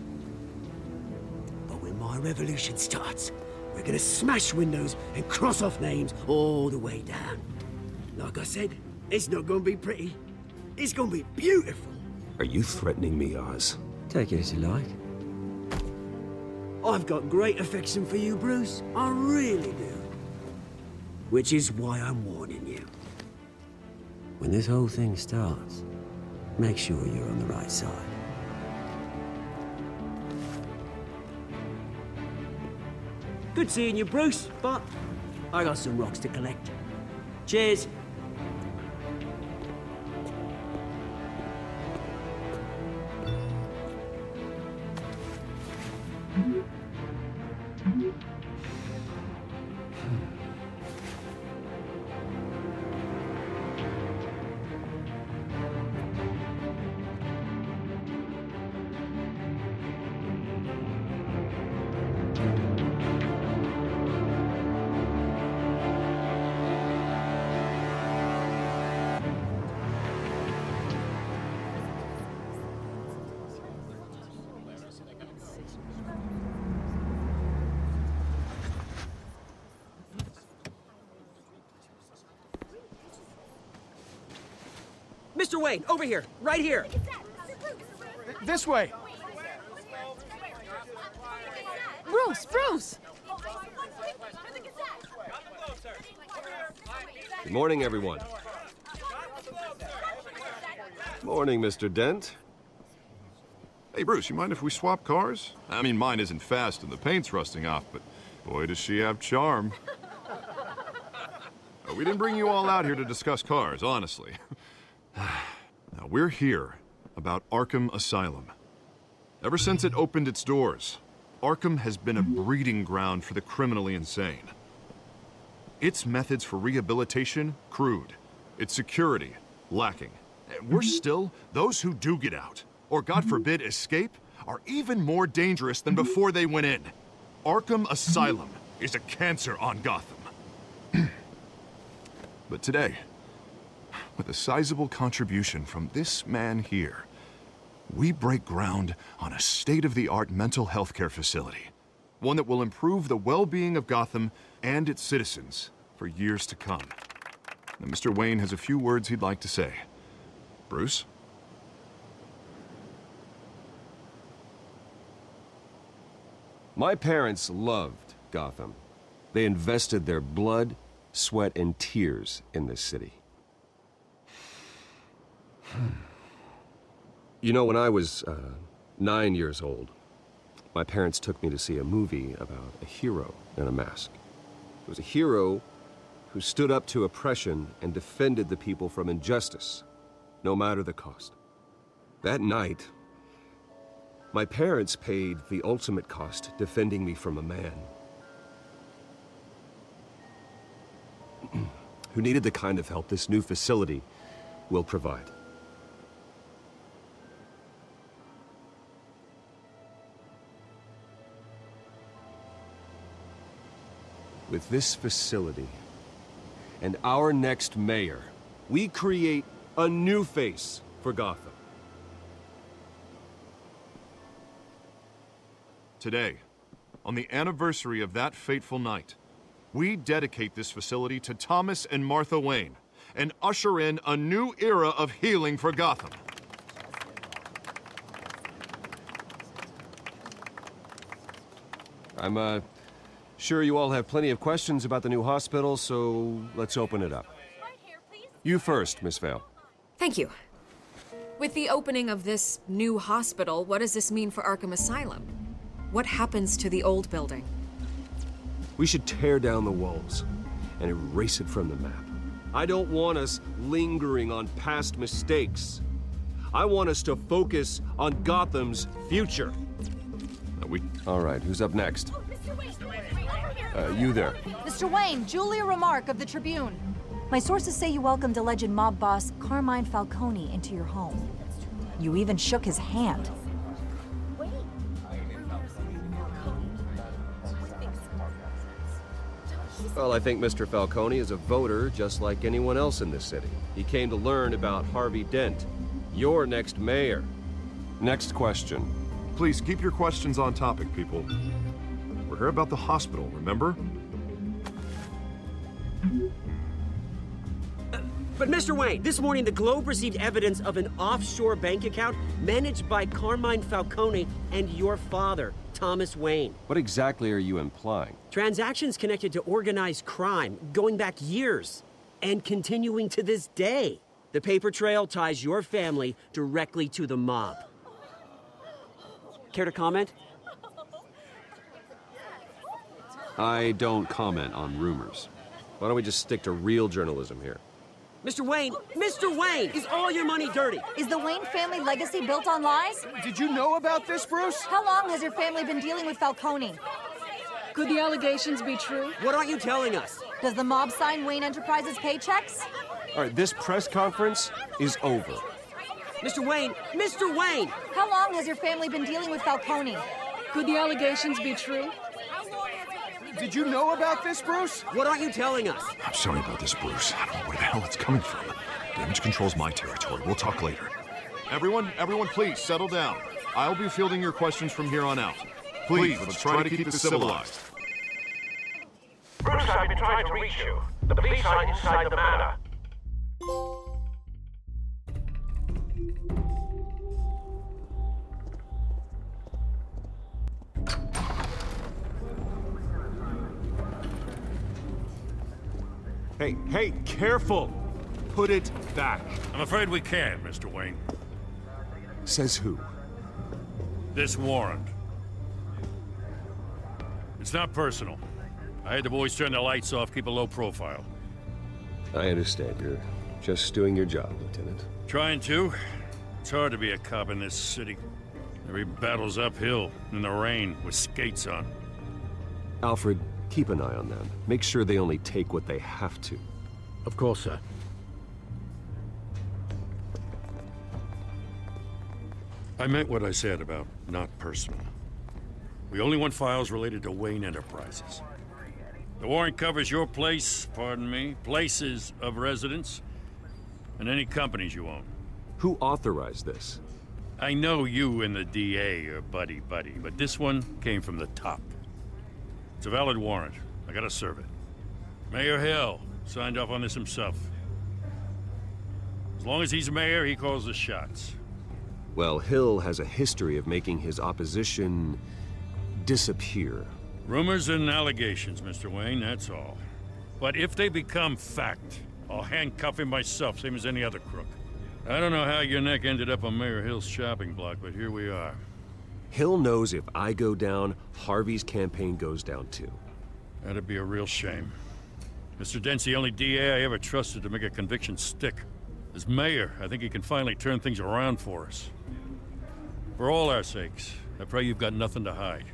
[SPEAKER 15] But when my revolution starts, we're gonna smash windows and cross off names all the way down. Like I said, it's not gonna be pretty. It's gonna be beautiful.
[SPEAKER 7] Are you threatening me, Oz?
[SPEAKER 15] Take it as you like. I've got great affection for you, Bruce. I really do. Which is why I'm warning you. When this whole thing starts, make sure you're on the right side. Good seeing you, Bruce, but I got some rocks to collect. Cheers. Mr. Wayne, over here, right here.
[SPEAKER 3] This way.
[SPEAKER 8] Bruce!
[SPEAKER 7] Good morning, everyone. Morning, Mr. Dent.
[SPEAKER 9] Hey, Bruce, you mind if we swap cars? I mean, mine isn't fast and the paint's rusting off, but boy, does she have charm. We didn't bring you all out here to discuss cars, honestly. Now, we're here about Arkham Asylum. Ever since it opened its doors, Arkham has been a breeding ground for the criminally insane. Its methods for rehabilitation, crude. Its security, lacking. And worse still, those who do get out, or God forbid escape, are even more dangerous than before they went in. Arkham Asylum is a cancer on Gotham. But today, with a sizable contribution from this man here, we break ground on a state-of-the-art mental health care facility. One that will improve the well-being of Gotham and its citizens for years to come. Now, Mr. Wayne has a few words he'd like to say. Bruce?
[SPEAKER 7] My parents loved Gotham. They invested their blood, sweat, and tears in this city. You know, when I was 9 years old, my parents took me to see a movie about a hero in a mask. It was a hero who stood up to oppression and defended the people from injustice, no matter the cost. That night, my parents paid the ultimate cost defending me from a man who needed the kind of help this new facility will provide. With this facility and our next mayor, we create a new face for Gotham.
[SPEAKER 9] Today, on the anniversary of that fateful night, we dedicate this facility to Thomas and Martha Wayne and usher in a new era of healing for Gotham.
[SPEAKER 7] I'm sure you all have plenty of questions about the new hospital, so let's open it up. You first, Miss Vale.
[SPEAKER 16] Thank you. With the opening of this new hospital, what does this mean for Arkham Asylum? What happens to the old building?
[SPEAKER 7] We should tear down the walls and erase it from the map. I don't want us lingering on past mistakes. I want us to focus on Gotham's future. All right, who's up next? You there.
[SPEAKER 17] Mr. Wayne, Julia Remark of the Tribune. My sources say you welcomed alleged mob boss Carmine Falcone into your home. You even shook his hand.
[SPEAKER 7] Well, I think Mr. Falcone is a voter just like anyone else in this city. He came to learn about Harvey Dent, your next mayor. Next question.
[SPEAKER 9] Please keep your questions on topic, people. We're here about the hospital, remember?
[SPEAKER 15] But Mr. Wayne, this morning the Globe received evidence of an offshore bank account managed by Carmine Falcone and your father, Thomas Wayne.
[SPEAKER 7] What exactly are you implying?
[SPEAKER 15] Transactions connected to organized crime going back years and continuing to this day. The paper trail ties your family directly to the mob. Care to comment?
[SPEAKER 7] I don't comment on rumors. Why don't we just stick to real journalism here?
[SPEAKER 15] Mr. Wayne, is all your money dirty?
[SPEAKER 17] Is the Wayne family legacy built on lies?
[SPEAKER 3] Did you know about this, Bruce?
[SPEAKER 17] How long has your family been dealing with Falcone? Could the allegations be true?
[SPEAKER 15] What aren't you telling us?
[SPEAKER 17] Does the mob sign Wayne Enterprises paychecks?
[SPEAKER 7] All right, this press conference is over.
[SPEAKER 15] Mr. Wayne!
[SPEAKER 17] How long has your family been dealing with Falcone? Could the allegations be true?
[SPEAKER 3] Did you know about this, Bruce?
[SPEAKER 15] What aren't you telling us?
[SPEAKER 9] I'm sorry about this, Bruce. I don't know where the hell it's coming from. Damage control's my territory. We'll talk later. Everyone, please, settle down. I'll be fielding your questions from here on out. Please, let's try to keep this civilized.
[SPEAKER 18] Bruce, I've been trying to reach you. The police are inside the manor.
[SPEAKER 5] Hey, careful! Put it back.
[SPEAKER 4] I'm afraid we can't, Mr. Wayne.
[SPEAKER 5] Says who?
[SPEAKER 4] This warrant. It's not personal. I had the boys turn the lights off, keep a low profile.
[SPEAKER 7] I understand. You're just doing your job, Lieutenant.
[SPEAKER 4] Trying to. It's hard to be a cop in this city. Every battle's uphill, in the rain, with skates on.
[SPEAKER 7] Alfred, keep an eye on them. Make sure they only take what they have to.
[SPEAKER 6] Of course, sir.
[SPEAKER 4] I meant what I said about not personal. We only want files related to Wayne Enterprises. The warrant covers your place, pardon me, places of residence, and any companies you own.
[SPEAKER 7] Who authorized this?
[SPEAKER 4] I know you and the DA are buddy-buddy, but this one came from the top. It's a valid warrant. I gotta serve it. Mayor Hill signed off on this himself. As long as he's mayor, he calls the shots.
[SPEAKER 7] Well, Hill has a history of making his opposition disappear.
[SPEAKER 4] Rumors and allegations, Mr. Wayne, that's all. But if they become fact, I'll handcuff him myself, same as any other crook. I don't know how your neck ended up on Mayor Hill's shopping block, but here we are.
[SPEAKER 7] Hill knows if I go down, Harvey's campaign goes down too.
[SPEAKER 4] That'd be a real shame. Mr. Dent's the only DA I ever trusted to make a conviction stick. As mayor, I think he can finally turn things around for us. For all our sakes, I pray you've got nothing to hide.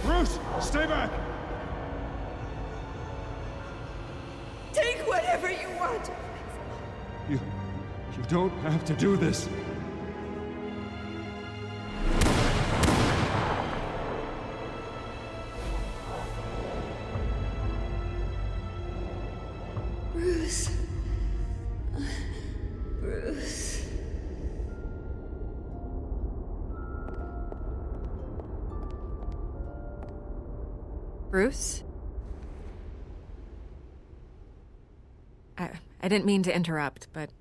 [SPEAKER 3] Bruce, stay back!
[SPEAKER 11] Take whatever you want.
[SPEAKER 3] You don't have to do this.
[SPEAKER 11] Bruce. Bruce.
[SPEAKER 16] Bruce? I didn't mean to interrupt, but...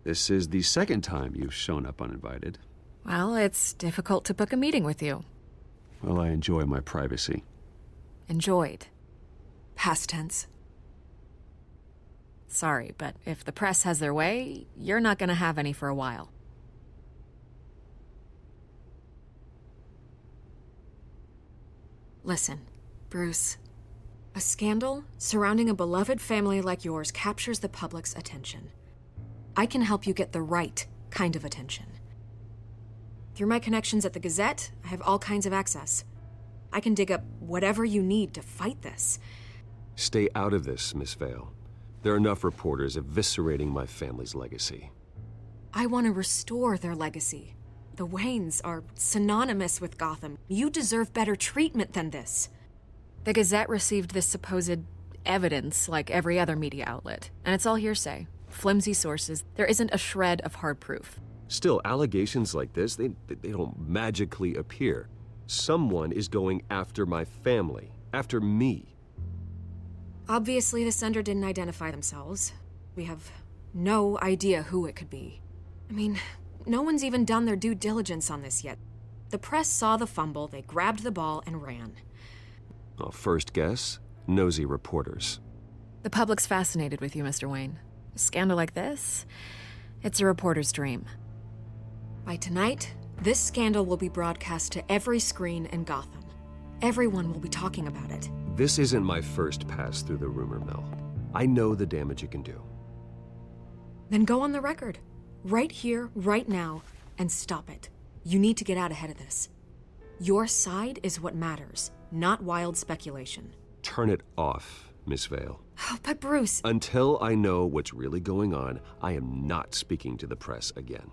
[SPEAKER 7] This is the second time you've shown up uninvited.
[SPEAKER 16] Well, it's difficult to book a meeting with you.
[SPEAKER 7] Well, I enjoy my privacy.
[SPEAKER 16] Enjoyed. Past tense. Sorry, but if the press has their way, you're not gonna have any for a while. Listen, Bruce. A scandal surrounding a beloved family like yours captures the public's attention. I can help you get the right kind of attention. Through my connections at the Gazette, I have all kinds of access. I can dig up whatever you need to fight this.
[SPEAKER 7] Stay out of this, Miss Vale. There are enough reporters eviscerating my family's legacy.
[SPEAKER 16] I want to restore their legacy. The Waynes are synonymous with Gotham. You deserve better treatment than this. The Gazette received this supposed evidence like every other media outlet, and it's all hearsay. Flimsy sources. There isn't a shred of hard proof.
[SPEAKER 7] Still, allegations like this, they don't magically appear. Someone is going after my family, after me.
[SPEAKER 16] Obviously, the sender didn't identify themselves. We have no idea who it could be. I mean, no one's even done their due diligence on this yet. The press saw the fumble, they grabbed the ball and ran.
[SPEAKER 7] Well, first guess, nosy reporters.
[SPEAKER 16] The public's fascinated with you, Mr. Wayne. A scandal like this, it's a reporter's dream. By tonight, this scandal will be broadcast to every screen in Gotham. Everyone will be talking about it.
[SPEAKER 7] This isn't my first pass through the rumor mill. I know the damage it can do.
[SPEAKER 16] Then go on the record. Right here, right now, and stop it. You need to get out ahead of this. Your side is what matters, not wild speculation.
[SPEAKER 7] Turn it off, Miss Vale.
[SPEAKER 16] Oh, but Bruce...
[SPEAKER 7] Until I know what's really going on, I am not speaking to the press again.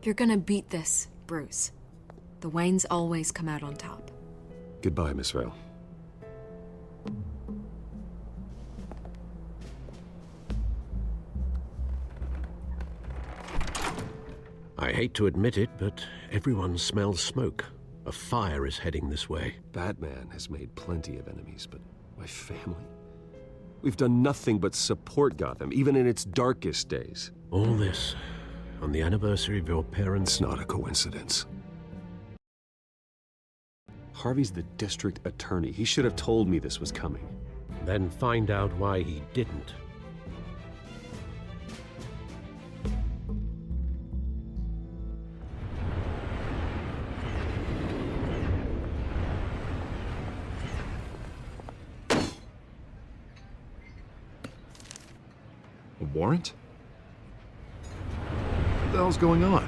[SPEAKER 16] You're gonna beat this, Bruce. The Waynes always come out on top.
[SPEAKER 7] Goodbye, Miss Vale.
[SPEAKER 6] I hate to admit it, but everyone smells smoke. A fire is heading this way.
[SPEAKER 7] Batman has made plenty of enemies, but my family? We've done nothing but support Gotham, even in its darkest days.
[SPEAKER 6] All this on the anniversary of your parents'
[SPEAKER 7] It's not a coincidence. Harvey's the district attorney. He should have told me this was coming.
[SPEAKER 6] Then find out why he didn't.
[SPEAKER 9] A warrant? What the hell's going on?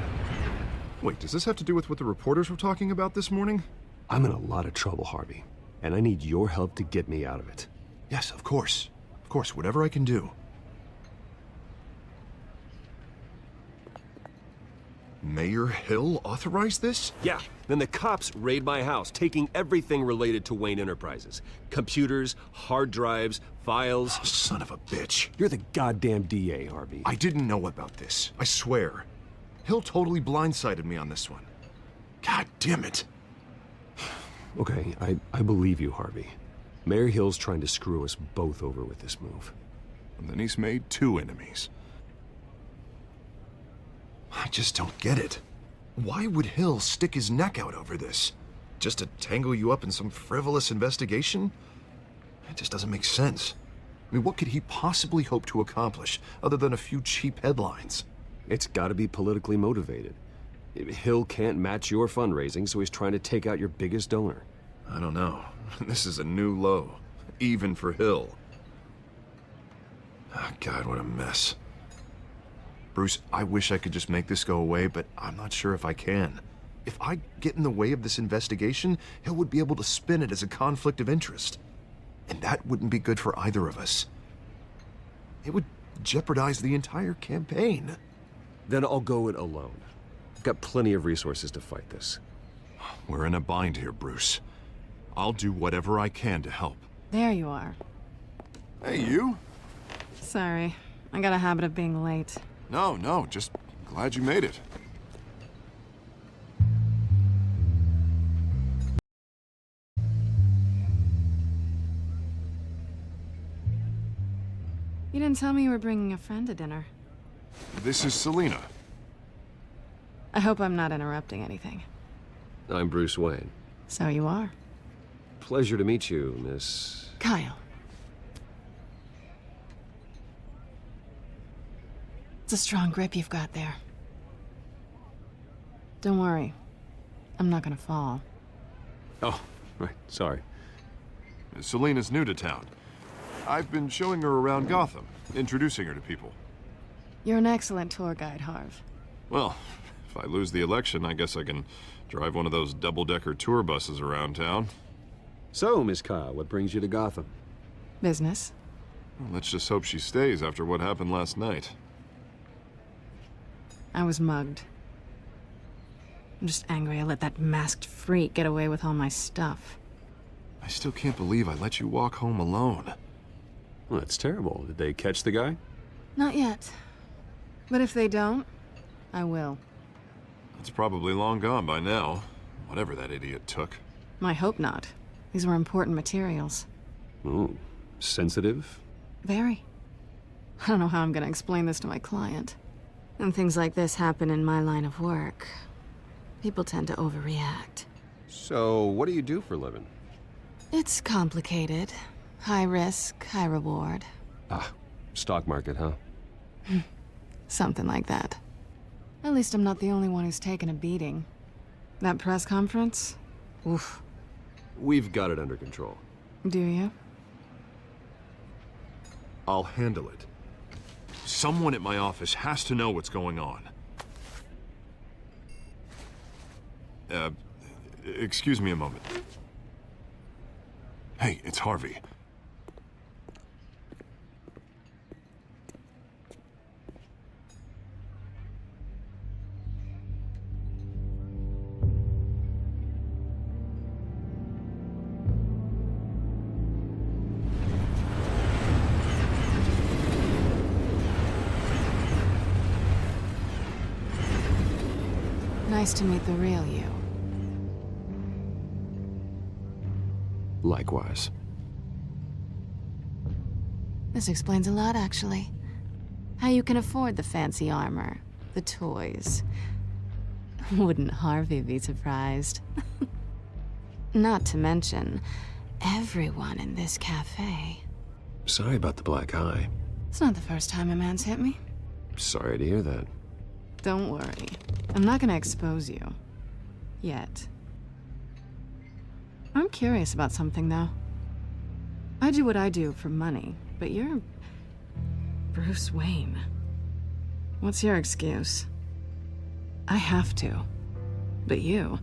[SPEAKER 9] Wait, does this have to do with what the reporters were talking about this morning?
[SPEAKER 7] I'm in a lot of trouble, Harvey, and I need your help to get me out of it.
[SPEAKER 9] Yes, of course. Of course, whatever I can do. Mayor Hill authorized this?
[SPEAKER 7] Yeah, then the cops raid my house, taking everything related to Wayne Enterprises. Computers, hard drives, files.
[SPEAKER 9] Oh, son of a bitch.
[SPEAKER 7] You're the goddamn DA, Harvey.
[SPEAKER 9] I didn't know about this. I swear. Hill totally blindsided me on this one. God damn it.
[SPEAKER 7] Okay, I believe you, Harvey. Mayor Hill's trying to screw us both over with this move.
[SPEAKER 9] And then he's made 2 enemies. I just don't get it. Why would Hill stick his neck out over this? Just to tangle you up in some frivolous investigation? It just doesn't make sense. I mean, what could he possibly hope to accomplish other than a few cheap headlines?
[SPEAKER 7] It's gotta be politically motivated. Hill can't match your fundraising, so he's trying to take out your biggest donor.
[SPEAKER 9] I don't know. This is a new low, even for Hill. Oh, God, what a mess. Bruce, I wish I could just make this go away, but I'm not sure if I can. If I get in the way of this investigation, Hill would be able to spin it as a conflict of interest. And that wouldn't be good for either of us. It would jeopardize the entire campaign.
[SPEAKER 7] Then I'll go it alone. I've got plenty of resources to fight this.
[SPEAKER 9] We're in a bind here, Bruce. I'll do whatever I can to help.
[SPEAKER 8] There you are.
[SPEAKER 9] Hey, you?
[SPEAKER 8] Sorry. I got a habit of being late.
[SPEAKER 9] No, just glad you made it.
[SPEAKER 8] You didn't tell me you were bringing a friend to dinner.
[SPEAKER 9] This is Selina.
[SPEAKER 8] I hope I'm not interrupting anything.
[SPEAKER 7] I'm Bruce Wayne.
[SPEAKER 8] So you are.
[SPEAKER 7] Pleasure to meet you, Miss...
[SPEAKER 8] Kyle. It's a strong grip you've got there. Don't worry. I'm not gonna fall.
[SPEAKER 7] Oh, right, sorry.
[SPEAKER 9] Selina's new to town. I've been showing her around Gotham, introducing her to people.
[SPEAKER 8] You're an excellent tour guide, Harv.
[SPEAKER 9] Well, if I lose the election, I guess I can drive one of those double-decker tour buses around town.
[SPEAKER 7] So, Miss Kyle, what brings you to Gotham?
[SPEAKER 8] Business.
[SPEAKER 9] Well, let's just hope she stays after what happened last night.
[SPEAKER 8] I was mugged. I'm just angry I let that masked freak get away with all my stuff.
[SPEAKER 9] I still can't believe I let you walk home alone.
[SPEAKER 7] Well, that's terrible. Did they catch the guy?
[SPEAKER 8] Not yet. But if they don't, I will.
[SPEAKER 9] It's probably long gone by now, whatever that idiot took.
[SPEAKER 8] I hope not. These were important materials.
[SPEAKER 7] Ooh, sensitive?
[SPEAKER 8] Very. I don't know how I'm gonna explain this to my client. When things like this happen in my line of work, people tend to overreact.
[SPEAKER 7] So, what do you do for a living?
[SPEAKER 8] It's complicated. High risk, high reward.
[SPEAKER 7] Ah, stock market, huh?
[SPEAKER 8] Something like that. At least I'm not the only one who's taken a beating. That press conference? Oof.
[SPEAKER 7] We've got it under control.
[SPEAKER 8] Do you?
[SPEAKER 9] I'll handle it. Someone at my office has to know what's going on. Excuse me a moment. Hey, it's Harvey.
[SPEAKER 8] Nice to meet the real you.
[SPEAKER 7] Likewise.
[SPEAKER 8] This explains a lot, actually. How you can afford the fancy armor, the toys. Wouldn't Harvey be surprised? Not to mention, everyone in this cafe.
[SPEAKER 7] Sorry about the black eye.
[SPEAKER 8] It's not the first time a man's hit me.
[SPEAKER 7] Sorry to hear that.
[SPEAKER 8] Don't worry. I'm not gonna expose you. Yet. I'm curious about something, though. I do what I do for money, but you're... Bruce Wayne. What's your excuse? I have to. But you...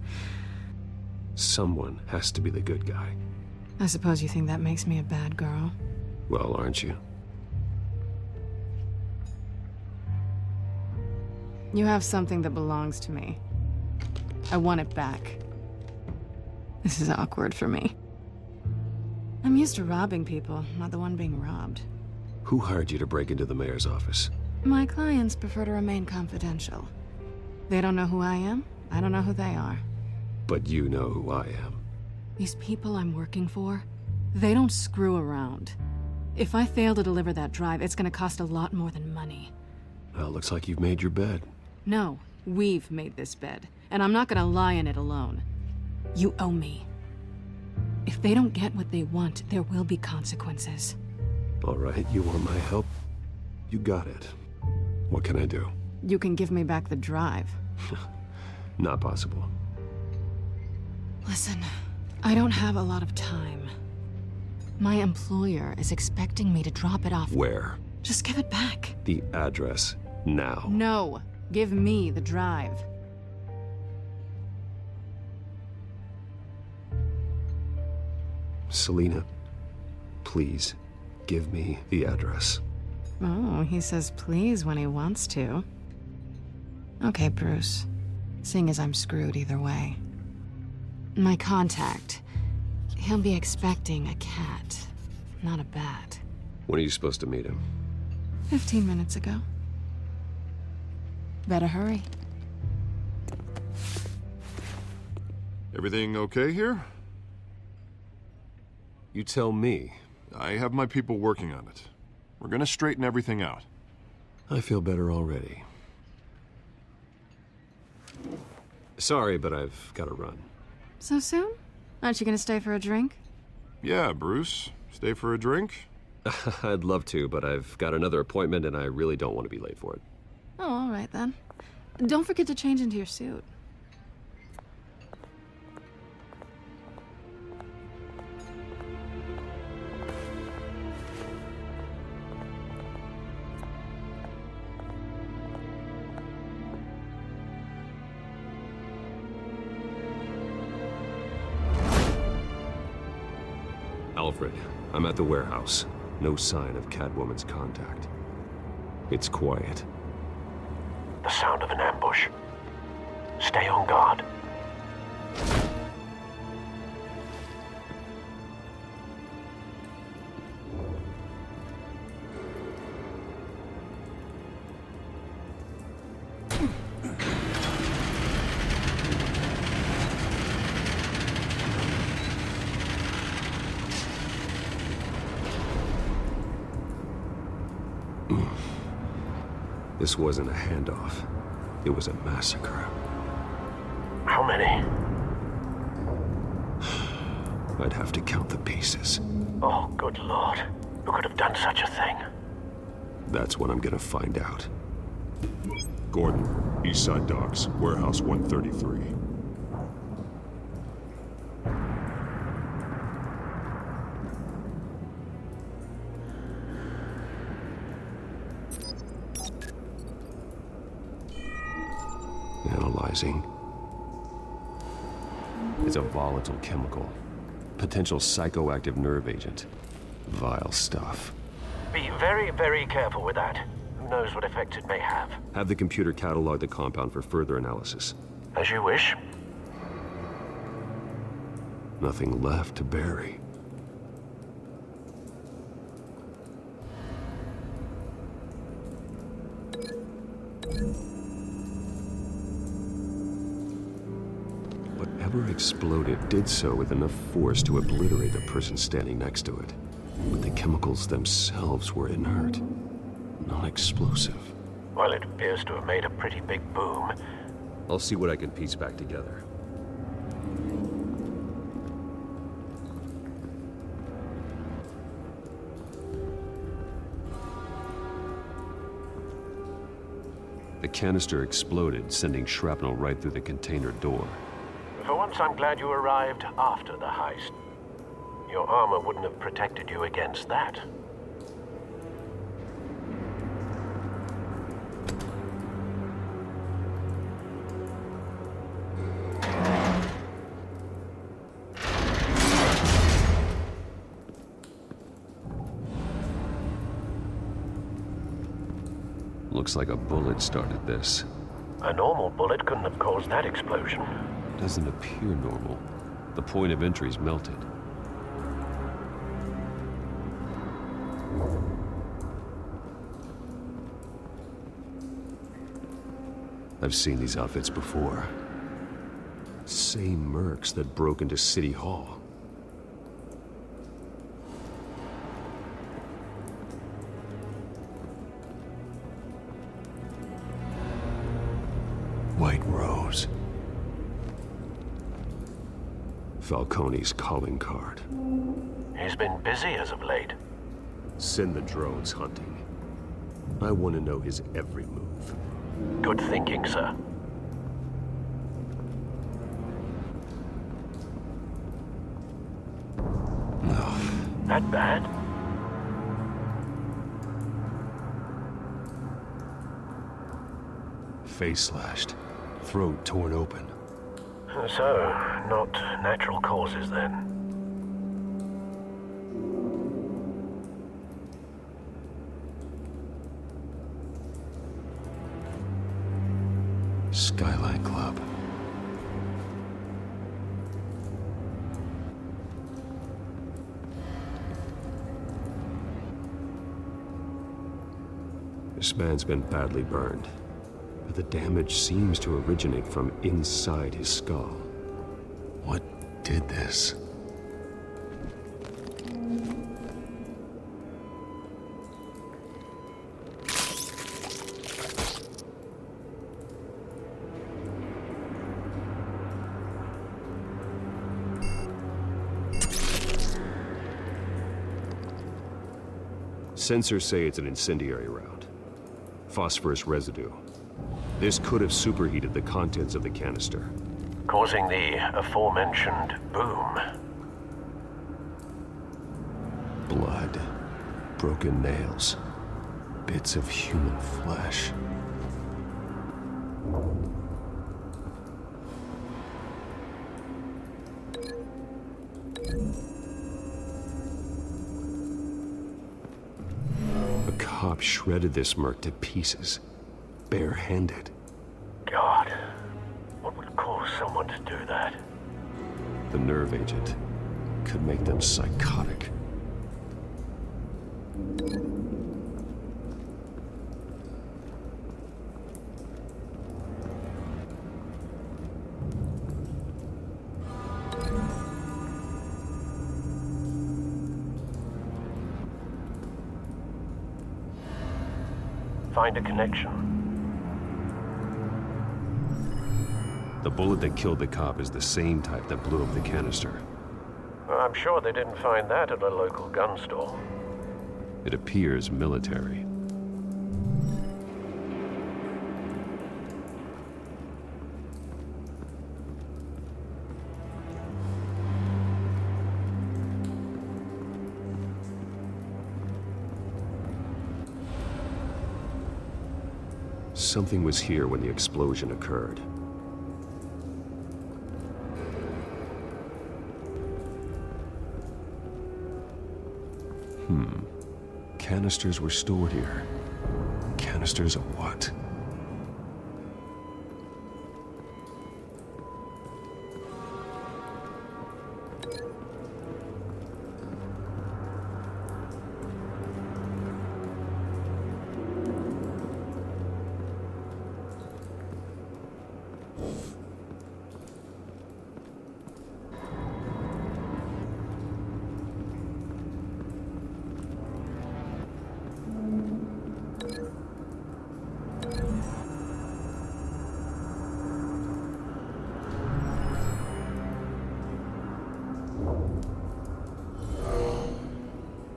[SPEAKER 7] Someone has to be the good guy.
[SPEAKER 8] I suppose you think that makes me a bad girl?
[SPEAKER 7] Well, aren't you?
[SPEAKER 8] You have something that belongs to me. I want it back. This is awkward for me. I'm used to robbing people, not the one being robbed.
[SPEAKER 7] Who hired you to break into the mayor's office?
[SPEAKER 8] My clients prefer to remain confidential. They don't know who I am, I don't know who they are.
[SPEAKER 7] But you know who I am.
[SPEAKER 8] These people I'm working for, they don't screw around. If I fail to deliver that drive, it's gonna cost a lot more than money.
[SPEAKER 7] Well, looks like you've made your bed.
[SPEAKER 8] No, we've made this bed, and I'm not gonna lie in it alone. You owe me. If they don't get what they want, there will be consequences.
[SPEAKER 7] All right, you want my help? You got it. What can I do?
[SPEAKER 8] You can give me back the drive.
[SPEAKER 7] Not possible.
[SPEAKER 8] Listen, I don't have a lot of time. My employer is expecting me to drop it off.
[SPEAKER 7] Where?
[SPEAKER 8] Just give it back.
[SPEAKER 7] The address, now.
[SPEAKER 8] No, give me the drive.
[SPEAKER 7] Selina, please, give me the address.
[SPEAKER 8] Oh, he says please when he wants to. Okay, Bruce. Seeing as I'm screwed either way. My contact. He'll be expecting a cat, not a bat.
[SPEAKER 7] When are you supposed to meet him?
[SPEAKER 8] 15 minutes ago. Better hurry.
[SPEAKER 9] Everything okay here?
[SPEAKER 7] You tell me.
[SPEAKER 9] I have my people working on it. We're gonna straighten everything out.
[SPEAKER 7] I feel better already. Sorry, but I've got to run.
[SPEAKER 8] So soon? Aren't you gonna stay for a drink?
[SPEAKER 9] Yeah, Bruce. Stay for a drink?
[SPEAKER 7] I'd love to, but I've got another appointment and I really don't want to be late for it.
[SPEAKER 8] Oh, all right then. Don't forget to change into your suit.
[SPEAKER 7] Alfred, I'm at the warehouse. No sign of Catwoman's contact. It's quiet.
[SPEAKER 2] The sound of an ambush. Stay on guard.
[SPEAKER 7] This wasn't a handoff. It was a massacre.
[SPEAKER 2] How many?
[SPEAKER 7] I'd have to count the pieces.
[SPEAKER 2] Oh, good lord. Who could have done such a thing?
[SPEAKER 7] That's what I'm gonna find out.
[SPEAKER 5] Gordon, Eastside Docks, Warehouse 133.
[SPEAKER 7] Analyzing. It's a volatile chemical. Potential psychoactive nerve agent. Vile stuff.
[SPEAKER 2] Be very, very careful with that. Who knows what effect it may have.
[SPEAKER 7] Have the computer catalog the compound for further analysis.
[SPEAKER 2] As you wish.
[SPEAKER 7] Nothing left to bury. Whatever exploded did so with enough force to obliterate the person standing next to it. But the chemicals themselves were inert, non-explosive.
[SPEAKER 6] Well, it appears to have made a pretty big boom.
[SPEAKER 7] I'll see what I can piece back together. The canister exploded, sending shrapnel right through the container door.
[SPEAKER 6] For once, I'm glad you arrived after the heist. Your armor wouldn't have protected you against that.
[SPEAKER 7] Looks like a bullet started this.
[SPEAKER 6] A normal bullet couldn't have caused that explosion.
[SPEAKER 7] Doesn't appear normal. The point of entry's melted. I've seen these outfits before. Same mercs that broke into City Hall. White Rose. Falcone's calling card.
[SPEAKER 6] He's been busy as of late.
[SPEAKER 7] Send the drones hunting. I want to know his every move.
[SPEAKER 6] Good thinking, sir. That bad?
[SPEAKER 7] Face slashed. Throat torn open.
[SPEAKER 6] So, not natural causes then.
[SPEAKER 7] Skyline Club. This man's been badly burned, but the damage seems to originate from inside his skull. What did this? Sensors say it's an incendiary round. Phosphorus residue. This could have superheated the contents of the canister,
[SPEAKER 6] causing the aforementioned boom.
[SPEAKER 7] Blood. Broken nails. Bits of human flesh. A cop shredded this merc to pieces, barehanded.
[SPEAKER 6] God, what would cause someone to do that?
[SPEAKER 7] The nerve agent could make them psychotic.
[SPEAKER 6] Find a connection.
[SPEAKER 7] The bullet that killed the cop is the same type that blew up the canister.
[SPEAKER 6] I'm sure they didn't find that at a local gun store.
[SPEAKER 7] It appears military. Something was here when the explosion occurred. Canisters were stored here. Canisters of what?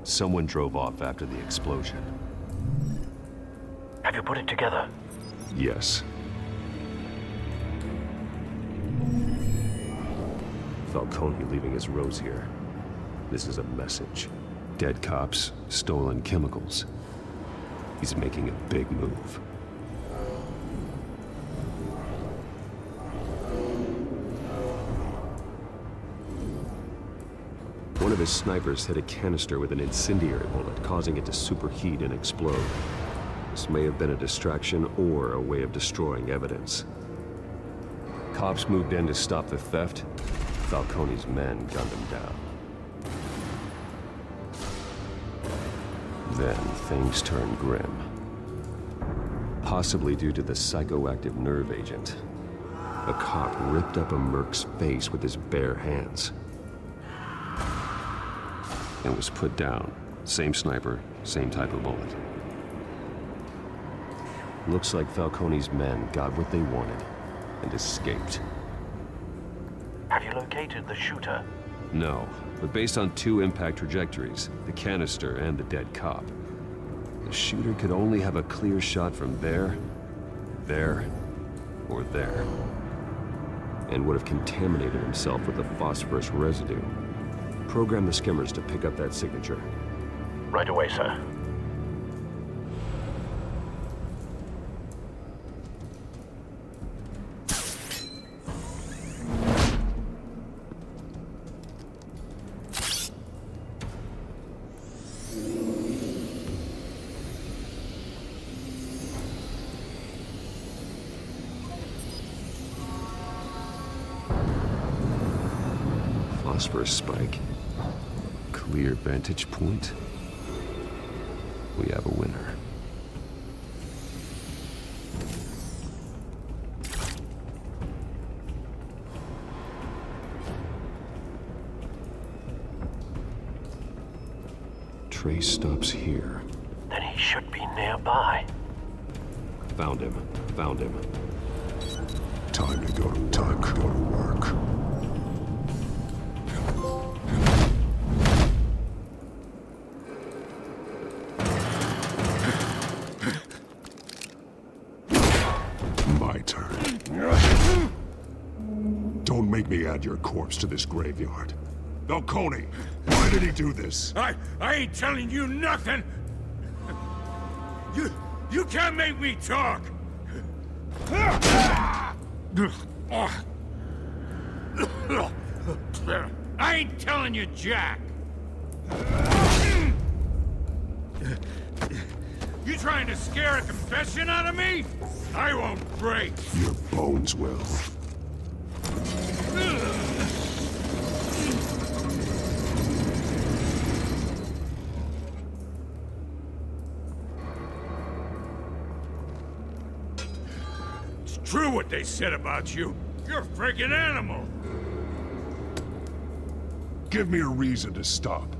[SPEAKER 7] Someone drove off after the explosion.
[SPEAKER 2] Have you put it together?
[SPEAKER 7] Yes. Falcone leaving his rose here. This is a message. Dead cops, stolen chemicals. He's making a big move. One of his snipers hit a canister with an incendiary bullet, causing it to superheat and explode. This may have been a distraction or a way of destroying evidence. Cops moved in to stop the theft. Falcone's men gunned him down. Then things turned grim. Possibly due to the psychoactive nerve agent. A cop ripped up a merc's face with his bare hands. And was put down. Same sniper, same type of bullet. Looks like Falcone's men got what they wanted and escaped.
[SPEAKER 2] Have you located the shooter?
[SPEAKER 7] No, but based on 2 impact trajectories, the canister and the dead cop, the shooter could only have a clear shot from there, or there, and would have contaminated himself with the phosphorus residue. Program the skimmers to pick up that signature.
[SPEAKER 2] Right away, sir.
[SPEAKER 7] Phosphorus spike. Clear vantage point. We have a winner. Trace stops here.
[SPEAKER 2] Then he should be nearby.
[SPEAKER 7] Found him. Found him.
[SPEAKER 5] Time to go to work. My turn. Don't make me add your corpse to this graveyard. Falcone, why did he do this?
[SPEAKER 12] I ain't telling you nothing! You can't make me talk! I ain't telling you jack! You trying to scare a confession out of me? I won't break!
[SPEAKER 5] Your bones will.
[SPEAKER 12] It's true what they said about you. You're a freaking animal!
[SPEAKER 5] Give me a reason to stop.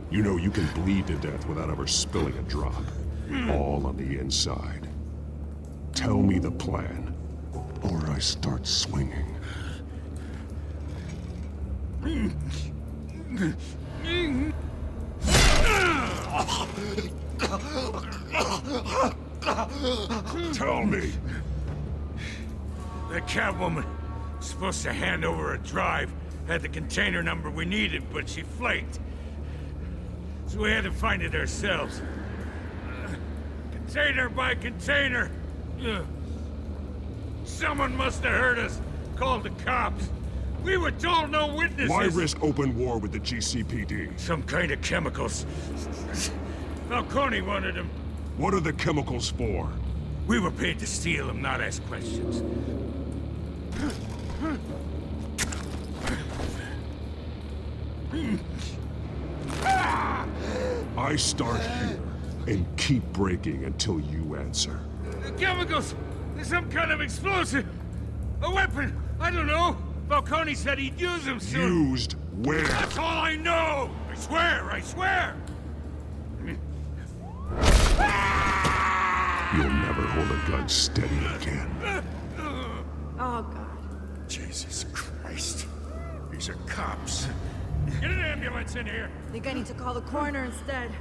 [SPEAKER 5] You know you can bleed to death without ever spilling a drop. All on the inside. Tell me the plan, or I start swinging. Tell me!
[SPEAKER 12] The Catwoman was supposed to hand over a drive, had the container number we needed, but she flaked. So we had to find it ourselves. Container by container. Someone must have heard us, called the cops. We were told no witnesses.
[SPEAKER 5] Why risk open war with the GCPD?
[SPEAKER 12] Some kind of chemicals. Falcone wanted them.
[SPEAKER 5] What are the chemicals for?
[SPEAKER 12] We were paid to steal them, not ask questions.
[SPEAKER 5] I start here and keep breaking until you answer.
[SPEAKER 12] The chemicals! There's some kind of explosive! A weapon! I don't know! Falcone said he'd use them soon!
[SPEAKER 5] Used where?
[SPEAKER 12] That's all I know! I swear! I swear!
[SPEAKER 5] You'll never hold a gun steady again.
[SPEAKER 10] Oh, God.
[SPEAKER 12] Jesus Christ. These are cops.
[SPEAKER 4] Get an ambulance in here!
[SPEAKER 17] Think I need to call the coroner instead.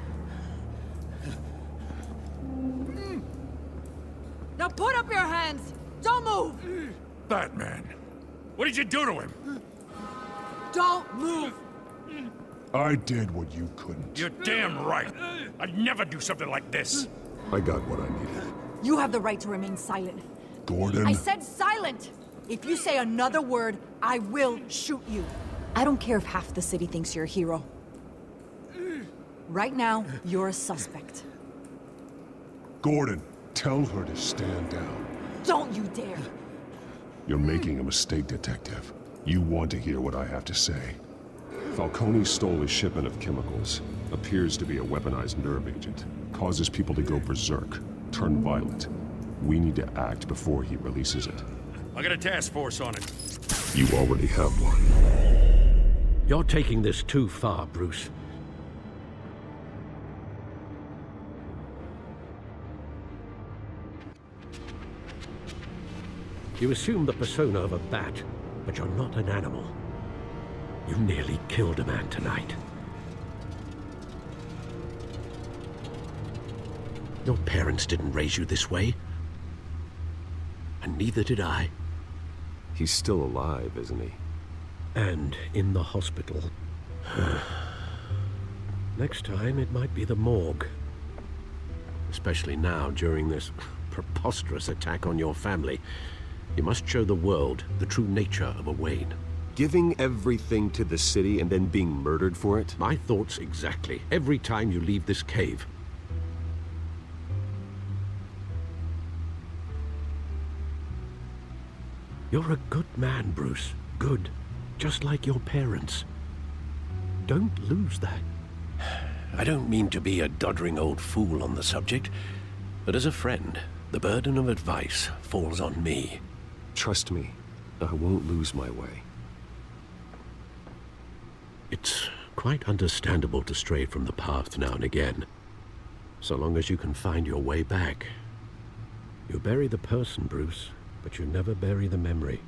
[SPEAKER 17] Now put up your hands! Don't move!
[SPEAKER 4] Batman, what did you do to him?
[SPEAKER 17] Don't move!
[SPEAKER 5] I did what you couldn't.
[SPEAKER 4] You're damn right. I'd never do something like this.
[SPEAKER 5] I got what I needed.
[SPEAKER 17] You have the right to remain silent.
[SPEAKER 5] Gordon?
[SPEAKER 17] I said silent! If you say another word, I will shoot you. I don't care if half the city thinks you're a hero. Right now, you're a suspect.
[SPEAKER 5] Gordon, tell her to stand down.
[SPEAKER 17] Don't you dare!
[SPEAKER 5] You're making a mistake, Detective. You want to hear what I have to say. Falcone stole a shipment of chemicals. Appears to be a weaponized nerve agent. Causes people to go berserk, turn violent. We need to act before he releases it.
[SPEAKER 4] I got a task force on it.
[SPEAKER 5] You already have one.
[SPEAKER 6] You're taking this too far, Bruce. You assume the persona of a bat, but you're not an animal. You nearly killed a man tonight. Your parents didn't raise you this way. And neither did I.
[SPEAKER 7] He's still alive, isn't he?
[SPEAKER 6] And in the hospital. Next time, it might be the morgue. Especially now, during this preposterous attack on your family. You must show the world the true nature of a Wayne.
[SPEAKER 7] Giving everything to the city and then being murdered for it?
[SPEAKER 6] My thoughts exactly. Every time you leave this cave. You're a good man, Bruce. Good. Just like your parents. Don't lose that. I don't mean to be a doddering old fool on the subject, but as a friend, the burden of advice falls on me.
[SPEAKER 7] Trust me, I won't lose my way.
[SPEAKER 6] It's quite understandable to stray from the path now and again, so long as you can find your way back. You bury the person, Bruce, but you never bury the memory.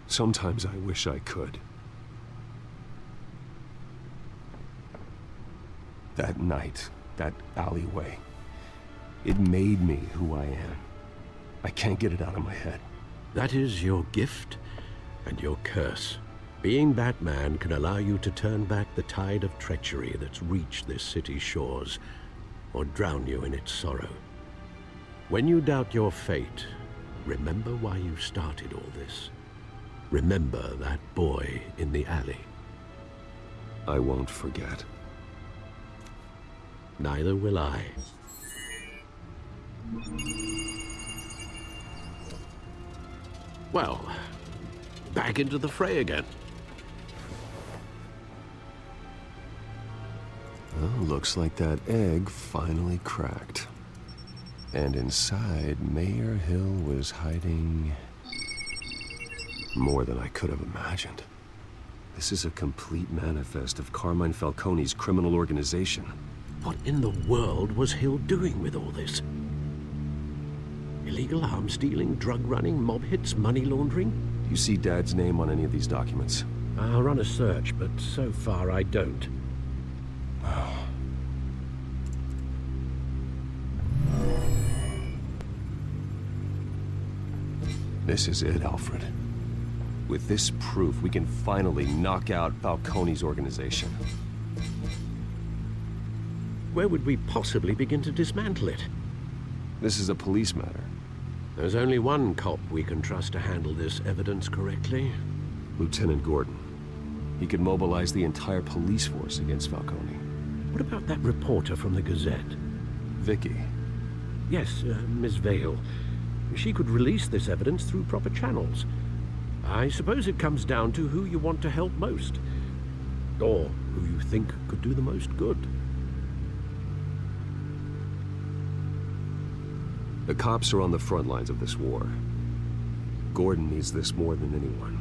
[SPEAKER 7] Sometimes I wish I could. That night, that alleyway, it made me who I am. I can't get it out of my head.
[SPEAKER 6] That is your gift and your curse. Being Batman can allow you to turn back the tide of treachery that's reached this city's shores, or drown you in its sorrow. When you doubt your fate, remember why you started all this. Remember that boy in the alley.
[SPEAKER 7] I won't forget.
[SPEAKER 6] Neither will I. Well, back into the fray again.
[SPEAKER 7] Well, looks like that egg finally cracked. And inside, Mayor Hill was hiding more than I could have imagined. This is a complete manifest of Carmine Falcone's criminal organization.
[SPEAKER 6] What in the world was Hill doing with all this? Illegal arms dealing, drug running, mob hits, money laundering?
[SPEAKER 7] Do you see Dad's name on any of these documents?
[SPEAKER 6] I'll run a search, but so far I don't.
[SPEAKER 7] This is it, Alfred. With this proof, we can finally knock out Falcone's organization.
[SPEAKER 6] Where would we possibly begin to dismantle it?
[SPEAKER 7] This is a police matter.
[SPEAKER 6] There's only one cop we can trust to handle this evidence correctly.
[SPEAKER 7] Lieutenant Gordon. He could mobilize the entire police force against Falcone.
[SPEAKER 6] What about that reporter from the Gazette?
[SPEAKER 7] Vicky.
[SPEAKER 6] Yes, Miss Vale. She could release this evidence through proper channels. I suppose it comes down to who you want to help most. Or who you think could do the most good.
[SPEAKER 7] The cops are on the front lines of this war. Gordon needs this more than anyone.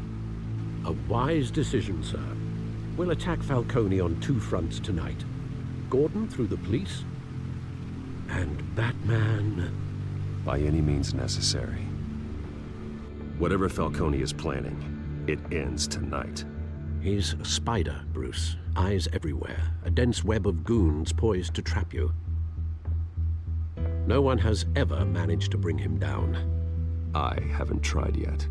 [SPEAKER 6] A wise decision, sir. We'll attack Falcone on two fronts tonight. Gordon through the police, and Batman...
[SPEAKER 7] by any means necessary. Whatever Falcone is planning, it ends tonight.
[SPEAKER 6] He's a spider, Bruce. Eyes everywhere. A dense web of goons poised to trap you. No one has ever managed to bring him down.
[SPEAKER 7] I haven't tried yet.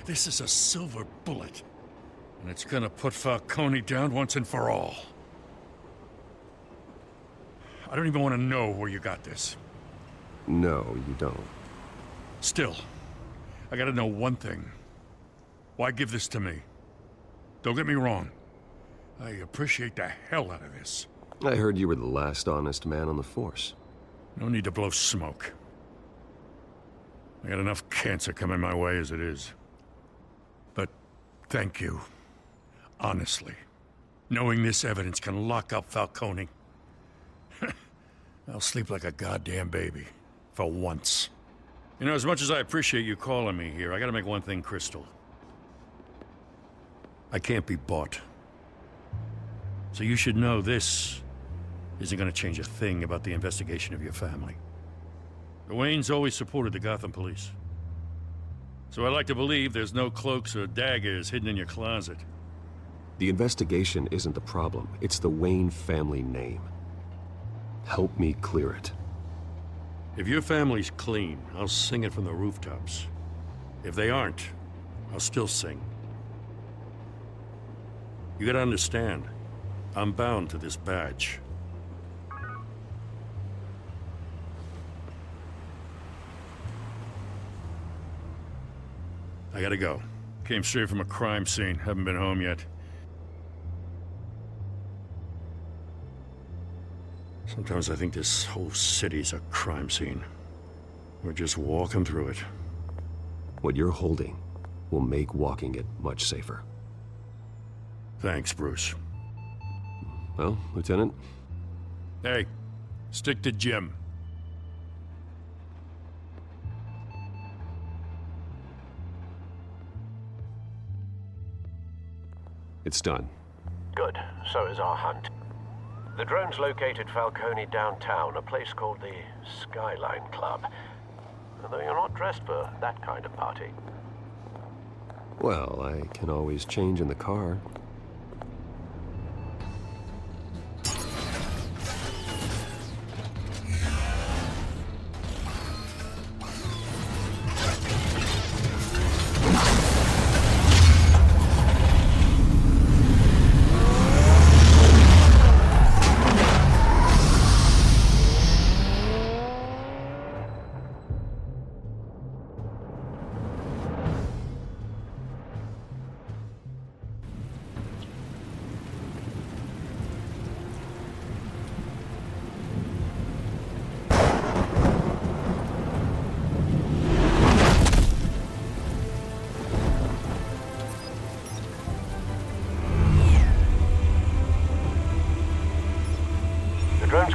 [SPEAKER 4] This is a silver bullet. And it's gonna put Falcone down once and for all. I don't even want to know where you got this.
[SPEAKER 7] No, you don't.
[SPEAKER 4] Still, I gotta know one thing. Why give this to me? Don't get me wrong. I appreciate the hell out of this.
[SPEAKER 7] I heard you were the last honest man on the force.
[SPEAKER 4] No need to blow smoke. I got enough cancer coming my way as it is. But thank you. Honestly. Knowing this evidence can lock up Falcone. I'll sleep like a goddamn baby. For once. You know, as much as I appreciate you calling me here, I gotta make one thing crystal. I can't be bought. So you should know this isn't gonna change a thing about the investigation of your family. The Waynes always supported the Gotham police. So I like to believe there's no cloaks or daggers hidden in your closet.
[SPEAKER 7] The investigation isn't the problem. It's the Wayne family name. Help me clear it.
[SPEAKER 4] If your family's clean, I'll sing it from the rooftops. If they aren't, I'll still sing. You gotta understand, I'm bound to this badge. I gotta go. Came straight from a crime scene. Haven't been home yet. Sometimes I think this whole city's a crime scene. We're just walking through it.
[SPEAKER 7] What you're holding will make walking it much safer.
[SPEAKER 4] Thanks, Bruce.
[SPEAKER 7] Well, Lieutenant?
[SPEAKER 4] Hey, stick to Jim.
[SPEAKER 7] It's done.
[SPEAKER 6] Good. So is our hunt. The drone's located Falcone downtown, a place called the Skyline Club. Although you're not dressed for that kind of party.
[SPEAKER 7] Well, I can always change in the car.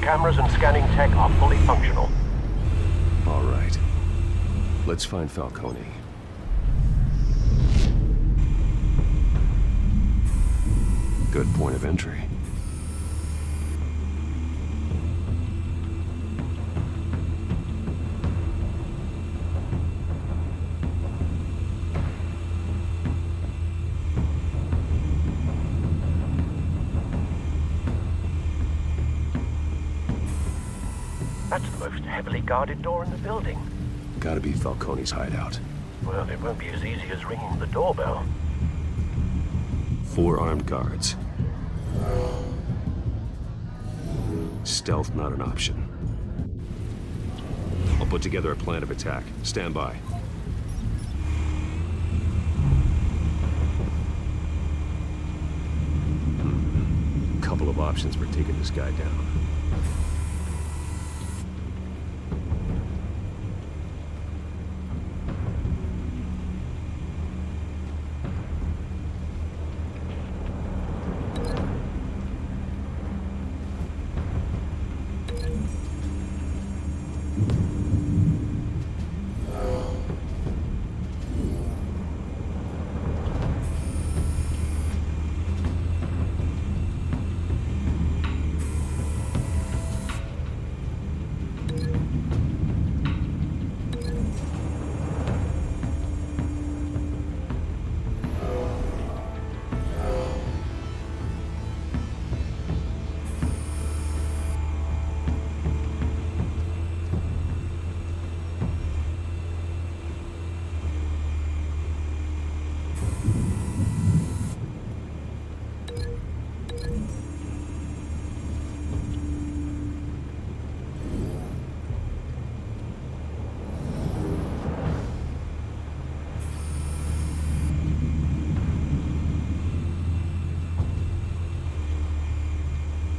[SPEAKER 6] Cameras and scanning tech are fully functional.
[SPEAKER 7] All right. Let's find Falcone. Good point of entry.
[SPEAKER 6] That's the most heavily guarded door in the building.
[SPEAKER 7] Gotta be Falcone's hideout.
[SPEAKER 6] Well, it won't be as easy as ringing the doorbell.
[SPEAKER 7] 4 armed guards. Stealth not an option. I'll put together a plan of attack. Stand by. Couple of options for taking this guy down.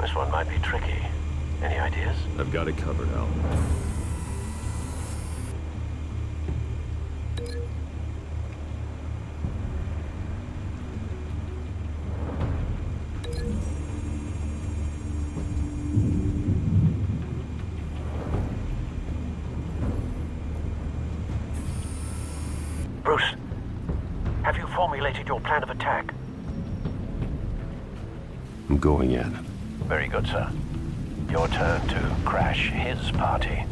[SPEAKER 6] This one might be tricky. Any ideas?
[SPEAKER 5] I've got it covered, Al.
[SPEAKER 6] Bruce, have you formulated your plan of attack?
[SPEAKER 5] I'm going in.
[SPEAKER 6] Very good, sir. Your turn to crash his party.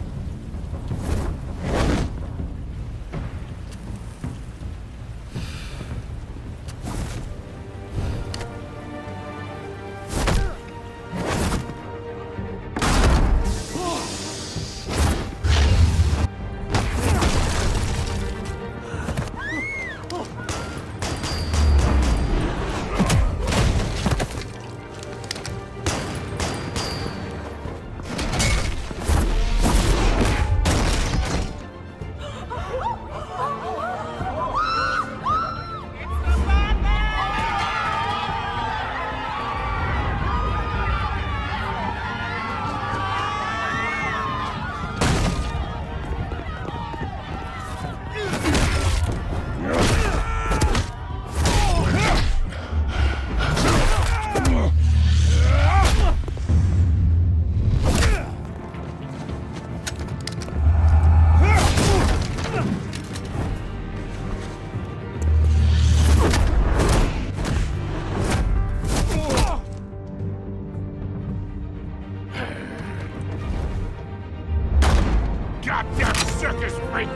[SPEAKER 12] Goddamn circus freak!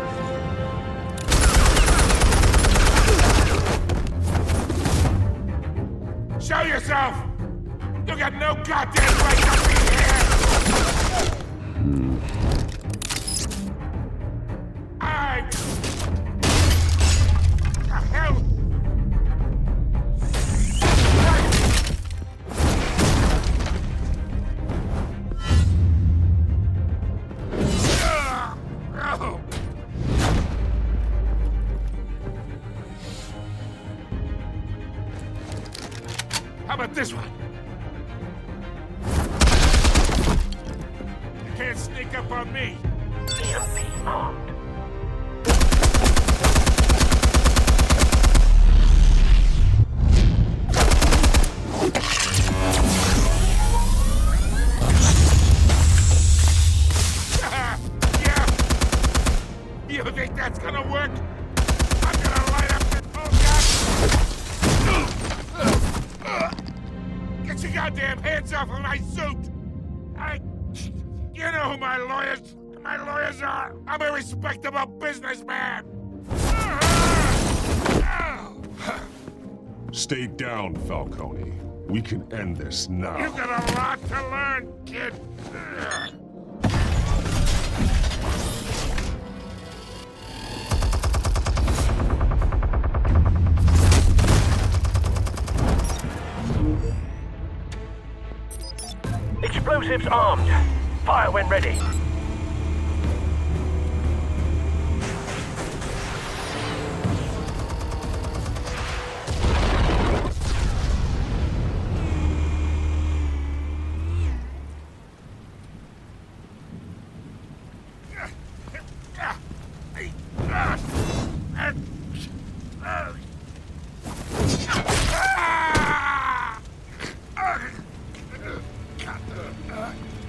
[SPEAKER 12] Show yourself! You got no goddamn right to be here! The hell? How about this one? You can't sneak up on me.
[SPEAKER 6] EMP armed.
[SPEAKER 12] Yeah. You think that's gonna work? I'm gonna light up this. Oh God! Get your goddamn hands off of my suit! You know who my lawyers are! I'm a respectable businessman!
[SPEAKER 5] Stay down, Falcone. We can end this now.
[SPEAKER 12] You've got a lot to learn, kid!
[SPEAKER 6] Explosives armed. Fire when ready.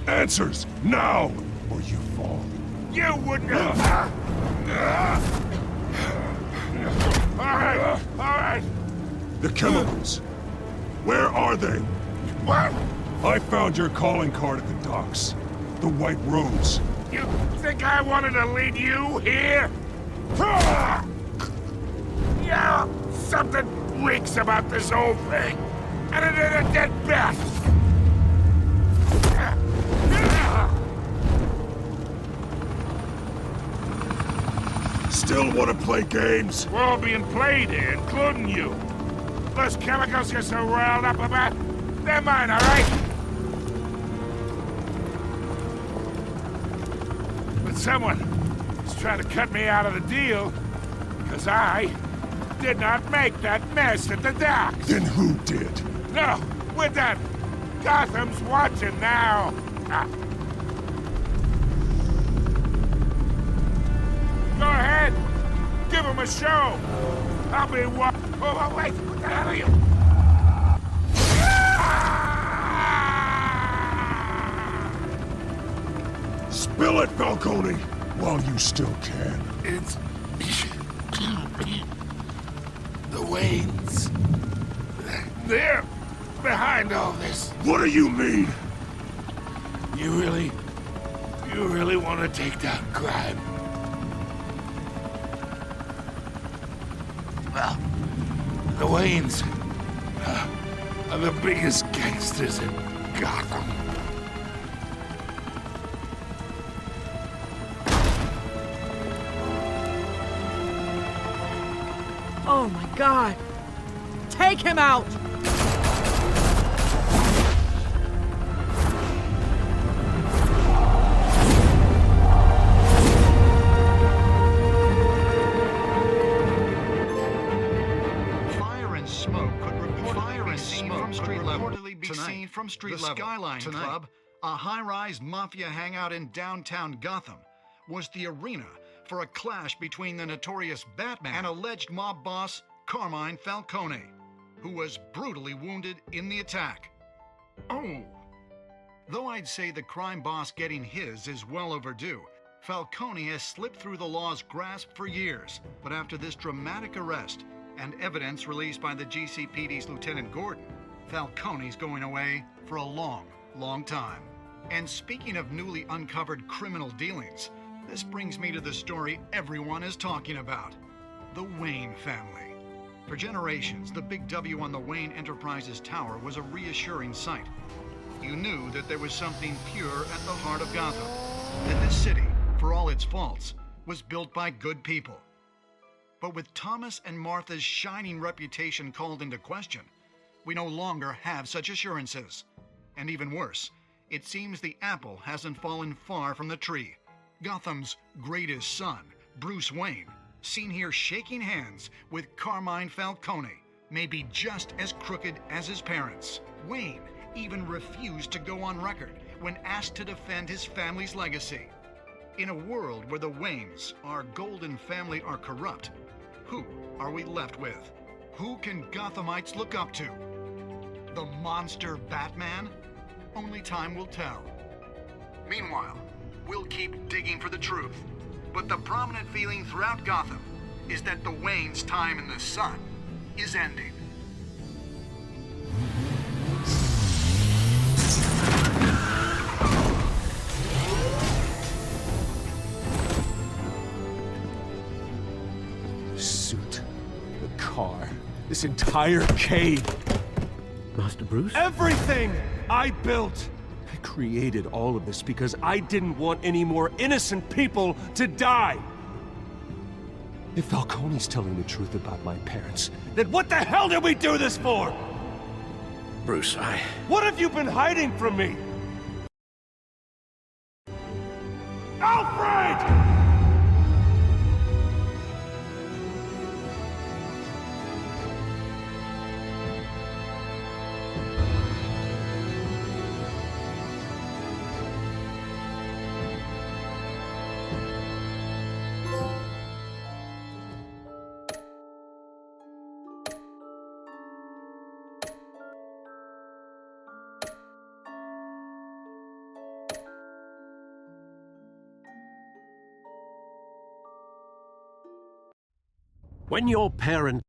[SPEAKER 5] Answers, now, or you fall.
[SPEAKER 12] You wouldn't have... All right.
[SPEAKER 5] The chemicals. Where are they?
[SPEAKER 12] What?
[SPEAKER 5] I found your calling card at the docks. The White Rose.
[SPEAKER 12] You think I wanted to lead you here? Yeah, something reeks about this whole thing. And it ain't a dead bat.
[SPEAKER 5] Still want to play games?
[SPEAKER 12] We're all being played here, including you. Those chemicals you're so riled up about, they're mine, all right? But someone is trying to cut me out of the deal because I did not make that mess at the docks.
[SPEAKER 5] Then who did?
[SPEAKER 12] No, we're done. Gotham's watching now. Go ahead. Give him a show. I'll be Oh, wait. What the hell are you?
[SPEAKER 5] Spill it, Falcone, while you still can.
[SPEAKER 12] It's... the Waynes. They're behind all this.
[SPEAKER 5] What do you mean?
[SPEAKER 12] You really want to take down crime? Well, the Waynes are the biggest gangsters in Gotham.
[SPEAKER 15] Oh my God! Take him out!
[SPEAKER 13] Fire and smoke could reportedly be seen from street level. The Skyline Club, a high-rise mafia hangout in downtown Gotham, was the arena for a clash between the notorious Batman and alleged mob boss Carmine Falcone, who was brutally wounded in the attack. Oh! Though I'd say the crime boss getting his is well overdue, Falcone has slipped through the law's grasp for years. But after this dramatic arrest and evidence released by the GCPD's Lieutenant Gordon, Falcone's going away for a long, long time. And speaking of newly uncovered criminal dealings, this brings me to the story everyone is talking about: the Wayne family. For generations, the big W on the Wayne Enterprises Tower was a reassuring sight. You knew that there was something pure at the heart of Gotham, that this city, for all its faults, was built by good people. But with Thomas and Martha's shining reputation called into question, we no longer have such assurances. And even worse, it seems the apple hasn't fallen far from the tree. Gotham's greatest son, Bruce Wayne, seen here shaking hands with Carmine Falcone, may be just as crooked as his parents. Wayne even refused to go on record when asked to defend his family's legacy. In a world where the Waynes, our golden family, are corrupt, who are we left with? Who can Gothamites look up to? The monster Batman? Only time will tell. Meanwhile, we'll keep digging for the truth. But the prominent feeling throughout Gotham is that the Waynes' time in the sun is ending.
[SPEAKER 7] The suit, the car, this entire cave.
[SPEAKER 6] Master Bruce?
[SPEAKER 7] Everything I built! I created all of this because I didn't want any more innocent people to die! If Falcone's telling the truth about my parents, then what the hell did we do this for?
[SPEAKER 6] Bruce,
[SPEAKER 7] What have you been hiding from me? Alfred!
[SPEAKER 6] when your parent